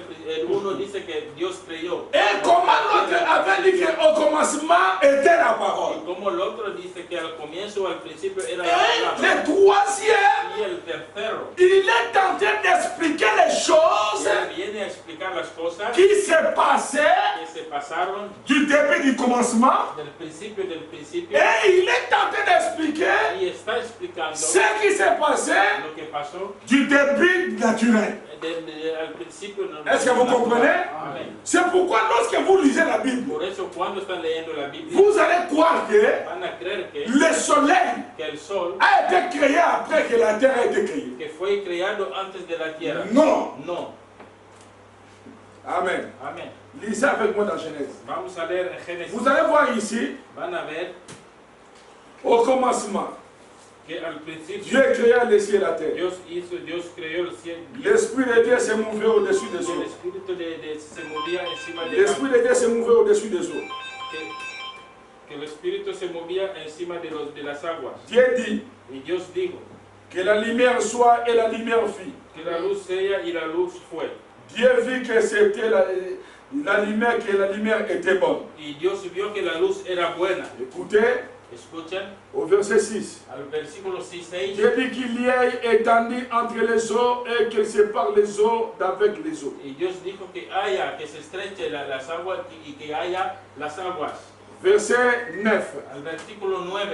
uno dice que Dios creyó, Et comment l'autre avait dit qu'au commencement était la parole. y como el otro dice que al comienzo o al principio era la Et palabra. le troisième, Y el tercero, il est en train d'expliquer les choses él viene a explicar las cosas qui se passaient que se pasaron du début du commencement. del principio Et il est en train d'expliquer y está explicando ce qui s'est passé lo que pasó du début naturel. al principio. Est-ce que vous comprenez? Amén. C'est pourquoi lorsque vous lisez la Bible, Por eso cuando están leyendo la Biblia vous allez croire que van a creer le soleil que el sol a été créé après que la terre a été créée. que fue creado antes de la tierra. Non. No. Amen. Amén. Lisez avec moi dans Genèse. Vamos a leer en Génesis. Vous allez voir ici, Van a ver au commencement, que al principio Dieu créa le ciel et la terre. Dios creó el cielo L'Esprit de Dieu se mouvait au-dessus des y el eaux. espíritu se movía encima de L'Esprit de Dieu se mouvait au-dessus des eaux. que el espíritu se movía encima de las aguas. Dieu dit Y Dios dijo que la lumière soit et la lumière fit. que la luz sea y la luz fue. Dieu vit que c'était la lumière, que la lumière était bonne. Y Dios vio que la luz era buena. Écoutez, Escuchen au verset 6. al versículo 6. Dieu dit qu'il y ait étendu entre les eaux et qu'il sépare les eaux d'avec les eaux. Y Dios dijo que se estreche las aguas y que haya las aguas. Verset 9. Al versículo 9,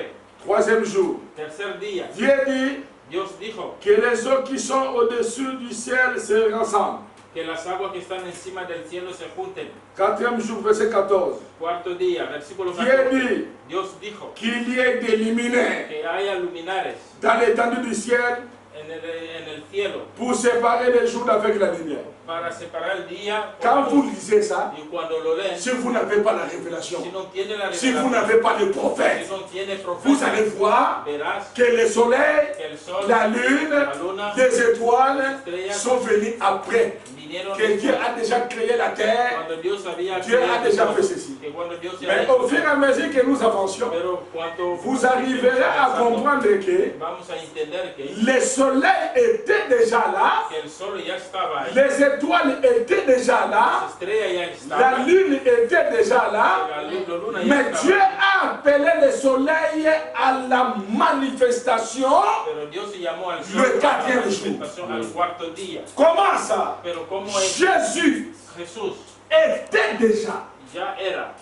Troisième jour. tercer día, Dieu dit Dios dijo que les eaux qui sont au-dessus du ciel se rassemblent. que las aguas que están encima del cielo se junten. Quatrième jour, verset 14. Cuarto día, versículo Dieu 14, dit Dios dijo qu'il y ait des luminaires que haya luminares dans l'étendue du ciel en el cielo pour séparer les jours d'avec la lumière. para separar el día. Quand vous lisez ça, Y cuando lo leen, si vous n'avez pas la révélation, si no tiene la si vous revelación, n'avez pas le si prophète, no tiene vous allez profeta, voir verás que le soleil, que el sol, la lune, la luna, les étoiles estrellas sont venus après. vinieron Que Dieu a déjà créé la terre, cuando Dios había Dieu a creado déjà todo, fait ceci. que cuando Dios ya Mais hizo au fur et à mesure que nous avancions, pero cuando vous arriverez à comprendre que vamos a entender que le soleil était déjà là, el sol ya estaba ahí, les étoiles étaient déjà las là, estrellas ya la estaban, lune était déjà là, la luna ya mais estaba, Dieu a appelé le soleil à la manifestation. pero Dios se llamó al Le sol para la quatrième manifestación al cuarto día. Comment ça? Pero como es Jésus Jesús était déjà ya era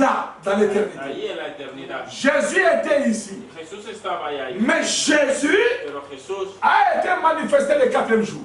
là, dans l'éternité. ahí en la eternidad. Jésus était ici. Jesús estaba ahí. Mais Jésus Pero Jesús a été manifesté le 4e jour.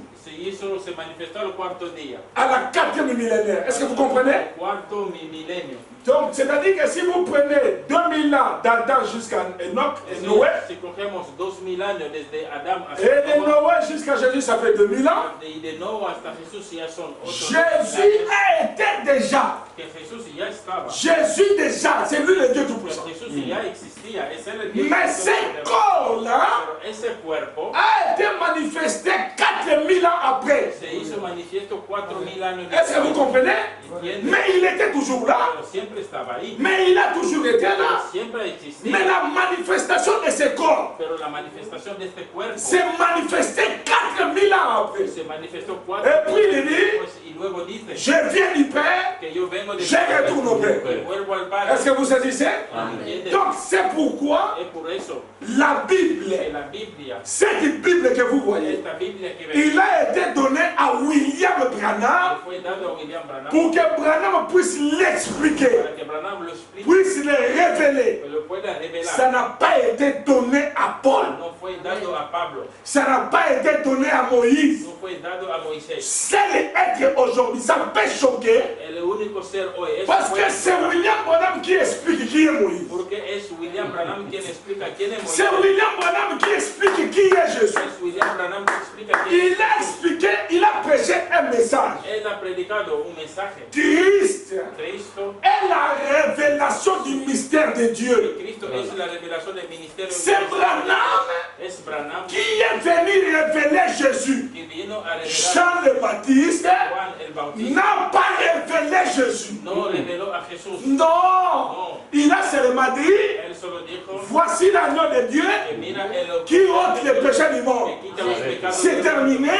se manifestó al cuarto día. À la 4e millénaire. Est-ce que vous comprenez? Al cuarto milenio. Donc, c'est-à-dire que si vous prenez 2000 ans d'Adam jusqu'à Enoch et Noé, Si cogemos 2000 años desde Adán et de hasta Noé jusqu'à Jésus, ça fait 2000 ans. y de Noé hasta Jesús ya son 8 Jésus a été déjà. que Jesús ya estaba. Jésus déjà, c'est lui le Dieu Tout-Puissant. Jesús ya existía, ese era el Dios. Mais ce corps-là Pero ese cuerpo a été manifesté 4000 ans après. se hizo manifiesto 4000 años Est-ce que vous comprenez? ¿Entiendes? Mais il était toujours là. Pero siempre estaba ahí. Mais il a toujours été Pero là. siempre existía. Mais la manifestation de ce corps Pero la manifestación de este cuerpo s'est manifestée 4000 ans après. se manifestó Et puis il dit, y luego dice je viens du Père, que yo vengo de je retourne au Père. y vuelvo al Padre. Est-ce que vous saisissez? ¿Entiendes? Donc c'est pourquoi Es por eso la que Bible, la Biblia, cette Bible que vous voyez, esta Biblia que il a été donné à William le Branham fue dado a William Branham pour que Branham puisse l'expliquer, para que Branham lo explique, puisse le révéler. que lo pueda revelar. Ça n'a pas été donné à Paul, No fue dado a Pablo, ça n'a pas été donné à Moïse. no fue dado a Moisés. C'est l'être aujourd'hui, ça peut choquer El único ser hoy es parce que c'est William Branham qui explique qui est Moïse. porque es William Branham quien explica quién es Moisés. C'est William Branham qui explique qui est Jésus. Es William Branham que explica quién Il a expliqué, il a prêché un message. Él ha predicado un mensaje. Christ Cristo, est la révélation du mystère de Dieu. Cristo es la revelación del ministerio. C'est Branham Es Branham qui est venu révéler Jésus. que vino a revelar. Jean le Baptiste Juan el Bautista n'a pas révélé Jésus. no reveló a Jesús. Non, il a seulement dit, Él solo dijo voici l'agneau de Dieu que mira el qui ôte les péchés du monde. que quita los pecados. C'est terminé,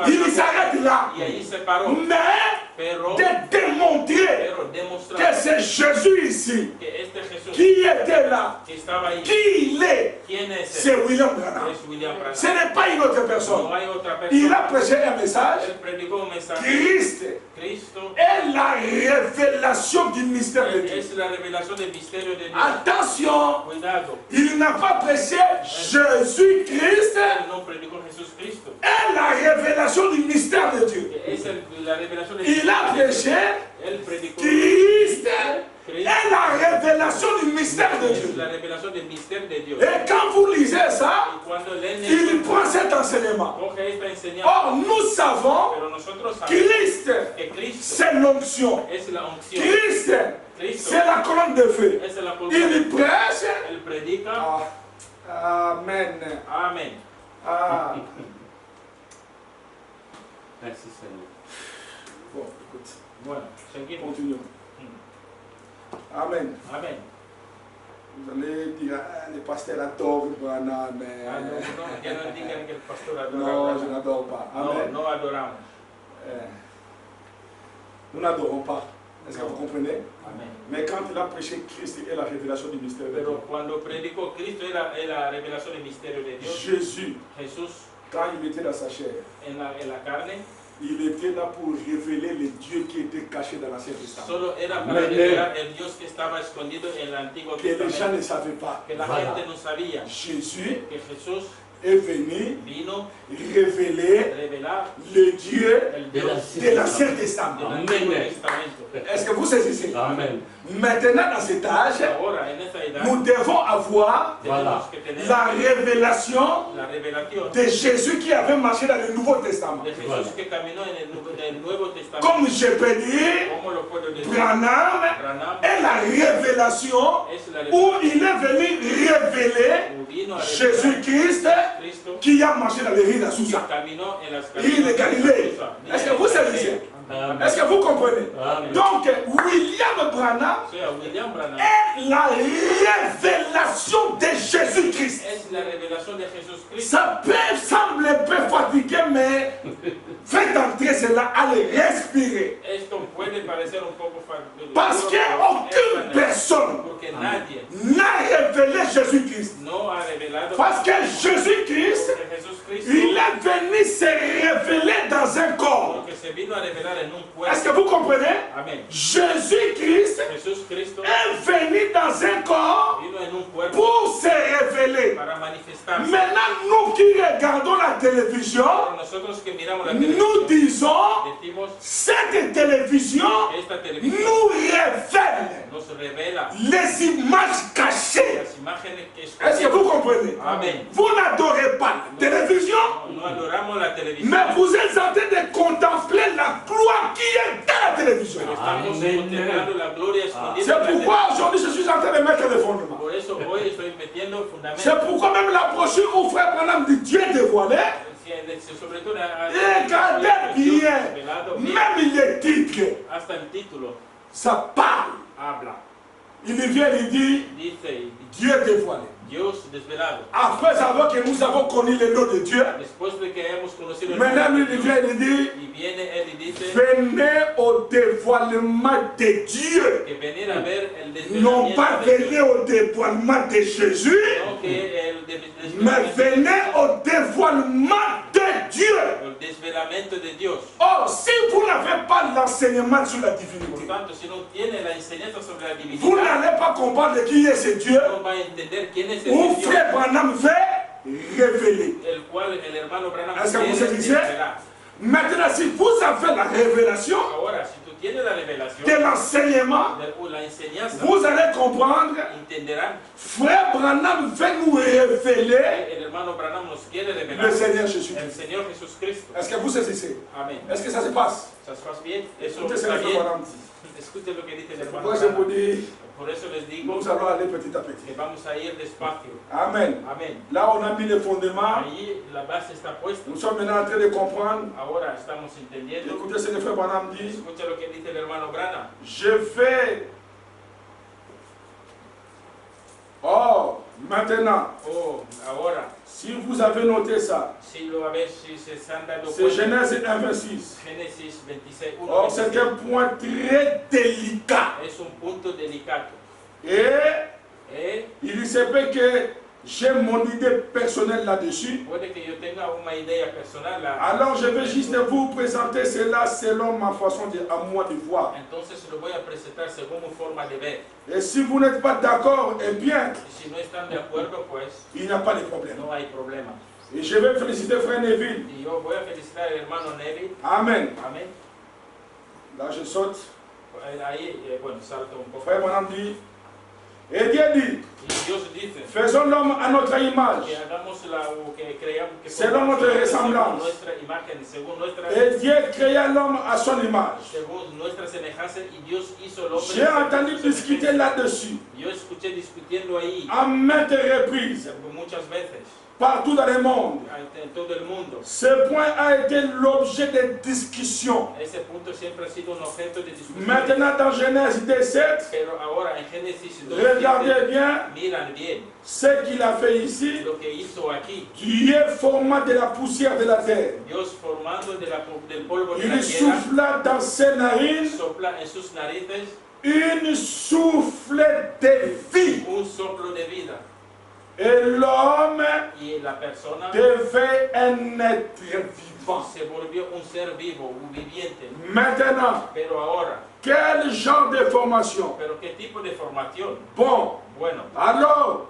il s'arrête là. Y ahí se paró. Mais Pero, de démontrer que demostrar c'est Jésus ici que este Jesús qui était là, que estaba ahí, qui il est, ¿quién es c'est él? William Branham. Es William Branham. Ce n'est pas une autre personne. No hay otra Il a persona. prêché un message. Él predicó un mensaje. Christ Cristo est la révélation du mystère de Dieu. es la revelación del misterio de Dios. Attention, Cuidado. il n'a pas prêché Jésus-Christ Él no predicó Jesucristo. est la révélation du mystère de Dieu. Que es la revelación del Il a prêché Él predicó Christ est la révélation du mystère de es Dieu. la revelación del misterio de Dios. Et quand vous lisez ça, Y cuando leen il esto, prend cet enseignement. coge esta enseñanza. Or, nous savons Pero nosotros sabemos Christ, que Cristo c'est l'onction. es la unción. Christ, Cristo c'est la colonne de feu. es la columna. Il prêche. Él predica. Amen. Amén. Ah. Merci Seigneur. Bon, écoute, Bueno, seguimos. continuons. Amen. Amén. Vous allez dire, ah, les pasteurs adorent Branham, mais... Ah, no, que no digan que el pastor adora. Non, je n'adore pas. Amen. No, no adoramos. Nous n'adorons pas. Est-ce que vous comprenez? Amén. Mais quand il a prêché Christ et la révélation du mystère de Dieu, Pero cuando predicó Cristo era la revelación del misterio de Dios. Jésus, Jesús quand il était dans sa chair, en la carne il était là pour révéler le Dieu qui était caché dans l'Ancien Testament. solo era para revelar el Dios que estaba escondido en el Antiguo Que les gens Testamento. ne savaient pas. Que la gente no sabía. Jésus Que Jesús est venu vino révéler revelar le Dieu el Dios de l'Ancien del Testament. Antiguo Testamento. Est-ce que vous saisissez? Amen. Maintenant, dans cet âge, Ahora, en esta edad, nous devons avoir tenemos que tener la révélation la revelación de Jésus qui avait marché dans le Nouveau Testament. de Jesús que caminó en el Nuevo Testamento. Comme je peux dire, ¿Cómo lo puedo decir? Branham Branham est la révélation es la où revelación il est venu révéler vino a revelar Jésus-Christ Cristo qui a marché dans les rues que d'Azusa. caminó en las Il est Galilée. Azusa. Est-ce que vous saisissez? Amen. Est-ce que vous comprenez? Amen. Donc, William Branham O sea, William Branham est la révélation de Jésus-Christ. es la revelación de Jesucristo. Ça peut sembler un peu fatigué, mais faites entrer cela, allez respirer. Esto puede parecer un poco Parce qu'aucune personne porque nadie n'a révélé Jésus-Christ. no ha revelado Parce que Jésus-Christ, porque Jesucristo il est venu se révéler dans un corps. porque se se vino a revelar en un cuerpo. Est-ce que vous comprenez? Amén. Jésus-Christ Jesús Cristo est venu dans un corps vino en un cuerpo pour se révéler. para manifestarse. Maintenant, nous qui regardons la télévision, Pero nosotros que miramos la nous televisión, disons, decimos cette télévision que esta televisión nous révèle nos revela les images cachées. las imágenes que Est-ce que vous comprenez? Amén. Vous n'adorez pas la télévision, No adoramos la televisión, mais vous êtes en train de contempler la gloire qui est dans la télévision. pero estamos contemplando la gloria escondida en C'est la pourquoi televisión. aujourd'hui je suis en train de mettre les fondements. Por eso hoy estoy metiendo fundamentos. C'est pourquoi même la brochure où frère Branham dit Dieu dévoilé, Sobre todo regardez bien, même les titres, hasta el título ça parle. habla, Il vient et dit dice Dieu dévoilé. Dios desvelado. Après avoir que nous avons connu le nom de Dieu, Después de que hemos conocido el maintenant nombre lui de il Dios, vient et dit y viene él y dice venez au dévoilement de Dieu. que venir a ver el Non pas desvelamiento de venez Dios, au dévoilement de Jésus, no que el mais desvelamiento, venez au dévoilement de Dieu. el desvelamiento de Dios. Or, si vous n'avez pas l'enseignement sur la Por divinité, tanto, si no tiene la enseñanza sobre la vous divinidad, n'allez pas comprendre qui est ce Dieu, no va a entender quién es où ese Dios, frère Branham veut révéler. el cual el hermano Branham Est-ce que vous quiere saisissez? desvelar. Maintenant, si vous avez la révélation Ahora, si tú tienes la revelación de l'enseignement, o la enseñanza, vous allez comprendre, entenderán frère Branham veut nous révéler que el hermano Branham nos quiere le revelar Seigneur Jésus. el Señor Jesucristo. Est-ce que vous saisissez? Amén. Est-ce que ça se passe? ¿Ça se passe bien? Eso Écoutez ce que está frère bien. Branham dit. Escuchen lo que dice el hermano Moi, je vous Branham. dis, Por eso les digo nous allons aller petit à petit. que vamos a ir despacio. Amen. Amén. Là, on a mis les fondements. Allí la base está puesta. Nous sommes maintenant en train de comprendre. Ahora estamos entendiendo. Écoutez ce que frère Branham dit. Escucha lo que dice el hermano Branham. Je fais. Or, maintenant, Oh, ahora, si vous avez noté ça, si lo a ver si se han dado c'est cuenta. Genèse 1:26. Génesis 26, 1, Or, c'est 26. un point très délicat. Es un punto delicado. Et il se peut que j'ai mon idée personnelle là-dessus. Puede que yo tenga una idea personal. Alors, je vais juste vous présenter cela selon ma façon à moi de voir. Entonces lo voy a presentar según mi forma de ver. Et si vous n'êtes pas d'accord, eh bien, Y si no están de acuerdo, pues il n'y a pas de problème. no hay problema. Et je vais féliciter frère Neville. Y yo voy a felicitar al hermano Neville. Amen. Amén. Là, je saute. Ahí, bueno, salto un poco. Frère Branham dit, et Dieu dit, Y Dios dice faisons l'homme à notre image. que hagamos o que creamos que Selon formamos notre según ressemblance. nuestra imagen, según nuestra, Et Dieu créa l'homme à son image. según nuestra semejanza, y Dios hizo el hombre. J'ai entendu discuter là-dessus Yo escuché discutiendo ahí à maintes reprises, muchas veces partout dans le monde. en todo el mundo. Ce point a été l'objet de discussions. Ese punto siempre ha sido un objeto de discusión. Maintenant, dans Genèse 17, Pero ahora en Génesis 2, regardez bien miran bien ce qu'il a fait ici. lo que hizo aquí. Dieu formant de la poussière de la terre. Dios formando del polvo de Il la tierra, souffla dans ses narines sopla en sus narices une souffle de vie. un soplo de vida. Et l'homme Y la persona devait un être vivant. se volvió un ser vivo, un viviente. Maintenant, Pero ahora, quel genre de formation? ¿pero qué tipo de formación? Bon, Bueno, alors,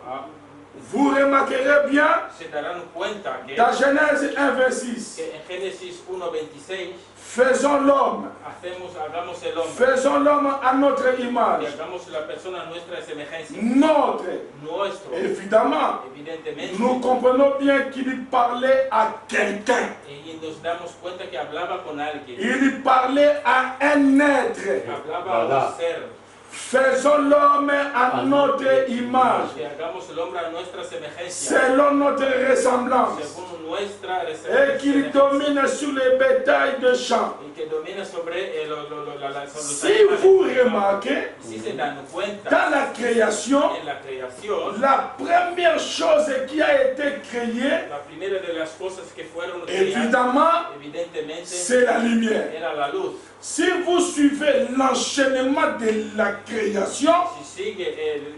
vous remarquerez bien se darán cuenta que dans Genèse 1:26, en Génesis 1:26 faisons l'homme, hagamos el hombre, faisons l'homme à notre y image. hagamos la persona a nuestra semejanza. Notre, Nuestro, évidemment, evidentemente, nous comprenons bien qu'il parlait à quelqu'un. y nos damos cuenta que hablaba con alguien, Il parlait à un être. hablaba a un ser, Faisons l'homme à notre image, que hagamos el hombre a nuestra semejanza, selon notre ressemblance, según nuestra et qu'il semejanza, domine sur les bétails de champ. y que domina sobre los Si animales. vous remarquez, Si se dan cuenta, dans la création, en la creación, la première chose qui a été créée, la primera de las cosas que fueron creadas, évidemment, evidentemente, c'est la lumière. era la luz. Si vous suivez l'enchaînement de la création, Si sigue el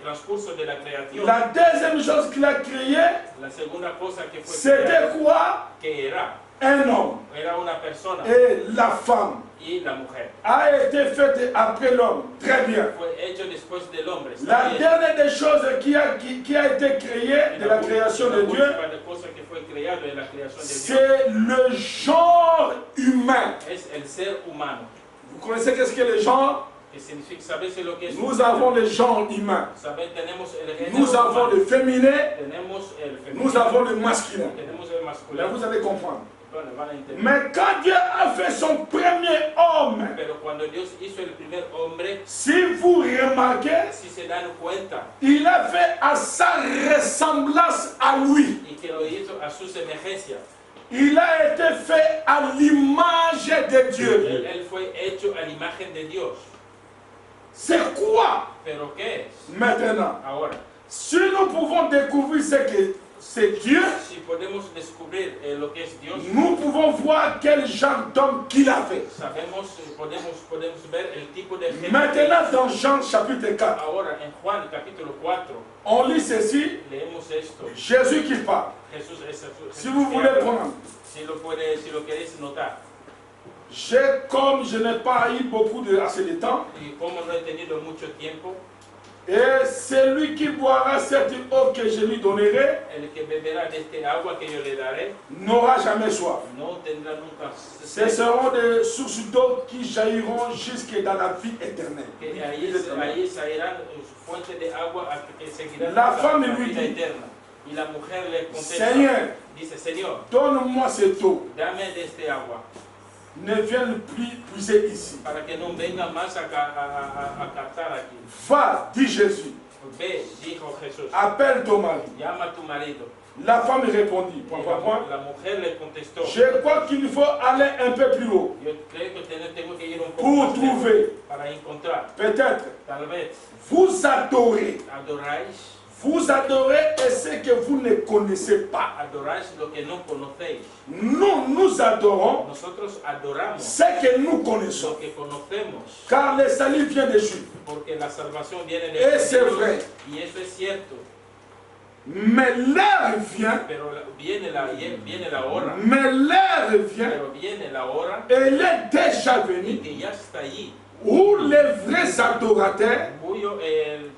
transcurso de la creación, la deuxième chose qu'il a créée, la segunda cosa que fue c'était creada, quoi? que era un homme era una persona et la femme y la mujer. a été faite après l'homme. Très bien. Fue hecho después del hombre. Está La bien. dernière des choses qui a été créée de la création de Dieu, La cosa que fue creado en la creación de Dios c'est le genre humain. es el ser humano. Vous connaissez qu'est-ce que le genre? Que significa, ¿sabes lo que es? Nous avons le genre humain. Tenemos el género Nous avons humano. le féminin, Tenemos el femenino. nous avons le masculin. Tenemos el Là, masculino. vous allez comprendre. Bueno, van a entender. Mais quand Dieu a fait son premier homme, Pero cuando Dios hizo el primer hombre, si vous remarquez, si se dan cuenta, il a fait à sa ressemblance à lui. y que lo hizo a su semejanza. Il a été fait à l'image de Dieu. Él fue hecho a la imagen de Dios. C'est quoi ¿Pero qué es? maintenant? Ahora, Si nous pouvons découvrir ce que c'est Dieu, si podemos descubrir lo que es Dios, nous pouvons voir quel genre d'homme qu'il a fait. sabemos, podemos ver el tipo de gente. Maintenant, dans Jean chapitre 4, Ahora, en Juan capítulo 4, on lit ceci, leemos esto. Jésus qui parle. Jesús es Si vous voulez prendre, si lo queréis notar. comme je n'ai pas eu beaucoup assez de temps, Y como no he tenido mucho tiempo, et celui qui boira cette eau que je lui donnerai el que beberá de este agua que yo le daré, n'aura jamais soif. no tendrá nunca Ce seront des sources d'eau qui jailliront jusque dans la vie éternelle. que ahí salirán fuentes de agua que seguirán La femme la lui vida dit, eterna. Y la mujer le contesta, Seigneur, dice, Señor, donne-moi cette eau. dame de este agua, Ne vienne plus puiser ici. para que no venga más a captar aquí. Va, dit Jésus, Ve, dijo Jesús, appelle ton mari. llama a tu marido. La femme répondit, Y pourquoi? la mujer le contestó, Je crois qu'il faut aller un peu plus haut yo creo que tengo que ir un poco pour más lejos trouver, para encontrar, peut-être, tal vez, vous adorez. adoráis Vous adorez et ce que vous ne connaissez pas. adoráis lo que no conocéis. Nous adorons Nosotros adoramos ce que nous connaissons. lo que conocemos, Car le salut vient des Juifs. porque la salvación viene de Et c'est Dios, vrai. y eso es cierto. Mais l'heure vient, Pero viene la hora, mais l'heure vient, pero viene la hora elle est déjà y venue, que ya está allí, où les vrais adorateurs cuyo el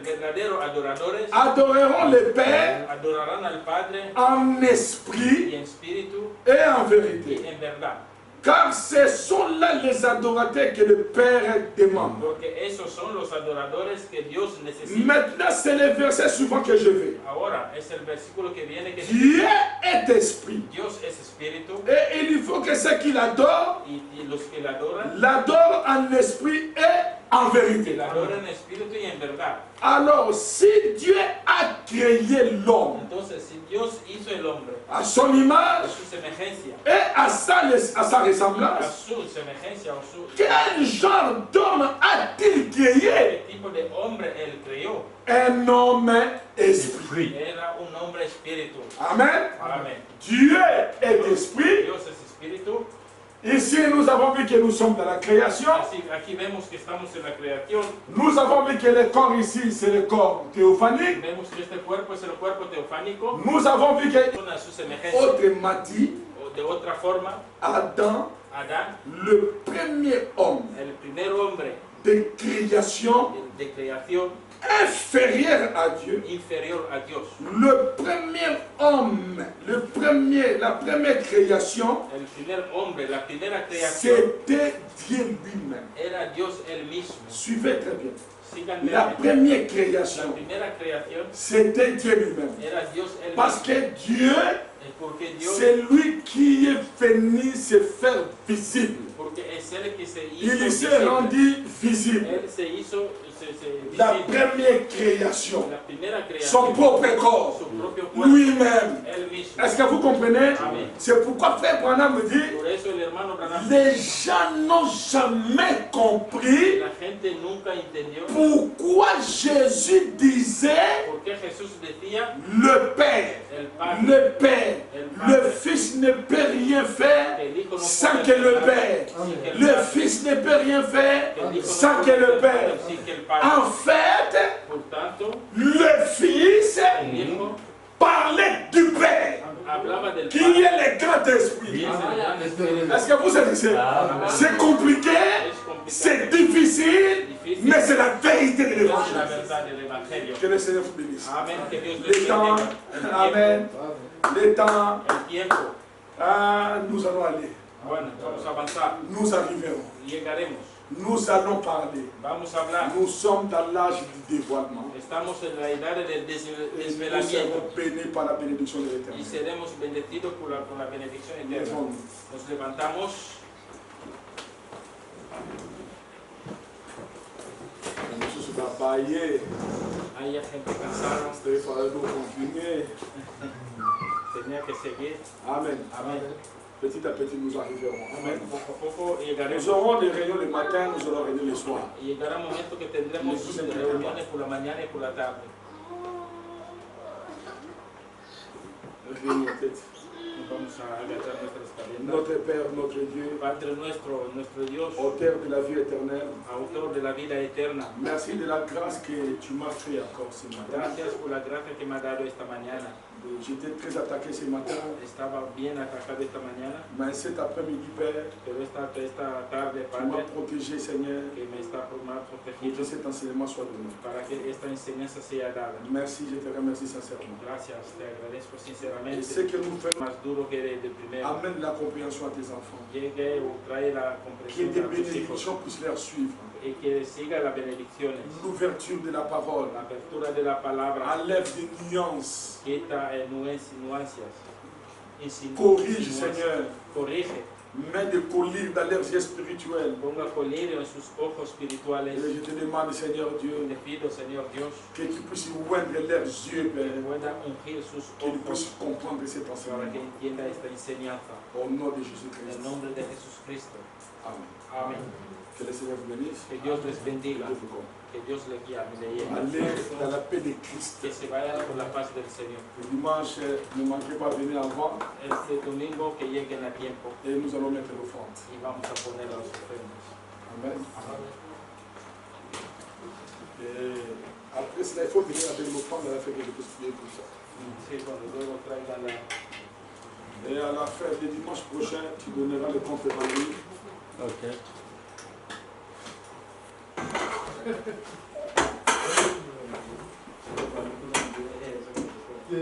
verdadero adoradores adoreront le Père adorarán al Padre en y esprit en espíritu et en y vérité. en verdad. Car ce sont là les adorateurs que le Père demande. Porque esos son los adoradores que Dios necesita. Maintenant, c'est le verset suivant que je vais. Ahora es el versículo que viene que Dieu est esprit. Dios es espíritu Et il faut que ceux qui l'adorent, y los que le adoran, l'adorent en esprit et en que vérité. le adoran en espíritu y en verdad. Alors, si Dieu a créé l'homme Entonces, si Dios hizo el hombre à son a image su semejanza, et à sa a ressemblance, su semejanza o su quel genre d'homme a-t-il créé? ¿qué tipo de hombre él creó? Un homme esprit. Era un hombre espíritu. Amen. Amén. Dieu est esprit. Dios es espíritu. Ici, nous avons vu que nous sommes dans la création. Así, aquí vemos que estamos en la creación. Nous avons vu que le corps ici, c'est le corps théophanique. Vemos que este cuerpo es el cuerpo teofánico. Nous avons vu que, Son a su semejanza. autrement dit, O de otra forma, Adam, Adán, le premier homme el primer hombre de création de creación inférieur à Dieu, inferior a Dios. le premier homme, la première création, El primer hombre, la primera creación c'était Dieu lui-même. era Dios él mismo. Suivez très bien. Síganme. La première La création, primera creación c'était Dieu lui-même. era Dios él Parce mismo. que Dieu, Porque Dios, c'est lui qui est venu se faire visible. porque es él que se hizo Il s'est visible. rendu visible. Él se hizo La visible. première création, La primera son creación, propre corps, su propio cuerpo, lui-même. él mismo. Est-ce que vous comprenez? Amen. C'est pourquoi Frère Branham me dit, Por eso el hermano Branham, les gens n'ont jamais compris la gente nunca entendió pourquoi Jésus disait por qué Jesús decía le Père, el Padre, le Père, le Fils ne peut rien faire el Hijo no sans puede que le hacer Père, nada sin que el le Padre, Fils ne peut rien faire que el Hijo no sans que puede le hacer Père. nada sin que el Padre. En fait, Por tanto, le Fils el Hijo parlait du Père. hablaba del qui est le grand esprit. Est-ce que vous êtes ici? C'est compliqué, c'est difficile, mais c'est la vérité de l'évangile. Que le Seigneur vous bénisse. Les temps, amen. Les temps, nous allons aller. Nous arriverons. Nous allons parler. Nous sommes dans l'âge du dévoilement. Et nous serons bénis par la bénédiction de l'Éternel. Nos levantamos. Hay gente cansada. Tenía que seguir. Amen. Amen. Petit à petit, nous arriverons. Amen. Poco a poco llegaremos. Nous aurons des réunions le matin, nous aurons des réunions le soir. Y llegará un momento que tendremos reuniones por la mañana y por la tarde. Réunions tête. Vamos a agachar nuestras cabezas. Notre Père, notre Dieu, Padre nuestro Dios, auteur de la vie éternelle, autor de la vida eterna. merci de la grâce que tu m'as fait encore ce matin. Gracias por la gracia que me ha dado esta mañana. J'étais très attaqué ce matin, Estaba bien atacado esta mañana, mais cet après-midi, Père, pero esta tarde, tu m'as Padre, protégé, Seigneur, que me ha pour protegido que cet enseignement soit donné. para que esta enseñanza sea dada. Merci, je te remercie sincèrement. Gracias, te agradezco Et sinceramente. ce que nous faisons Más duro que de primero. amène la compréhension à tes enfants. Llegue o trae la Que comprensión des a tus hijos bénédictions puissent leur suivre. y que siga las benedicciones. L'ouverture de la parole La apertura de la palabra enlève des nuances. quita nuancias. Corrige, Seigneur. Corrige. Mets des colliers dans leurs yeux spirituels. Ponga colirio en sus ojos espirituales. Et je te demande, Seigneur Dieu, Te pido, Señor Dios, que tu puisses oindre leurs yeux, que Père, pueda ungir sus qu'ils ojos puissent comprendre cet para que enseignement. entienda esta enseñanza. Au nom de En Jésus-Christ. el nombre de Jesucristo. Amen. Amén. Que le Seigneur vous bénisse. Que Dios les bendiga. Que vous compte. Que Dios les guíe de lleno. Allez dans la paix de Christ. Que se vayan por la paz del Señor. Le dimanche, ne manquez pas de venir avant Este domingo que lleguen a tiempo et nous allons mettre l'offrande. y vamos a poner las ofrendas. Amen. Et après cela, il faut venir avec l'offrande à la fin que je puisse prier pour ça. Sí, cuando luego traigan la... Et à la fin du dimanche prochain, tu donneras le compte évalué. Ok. Et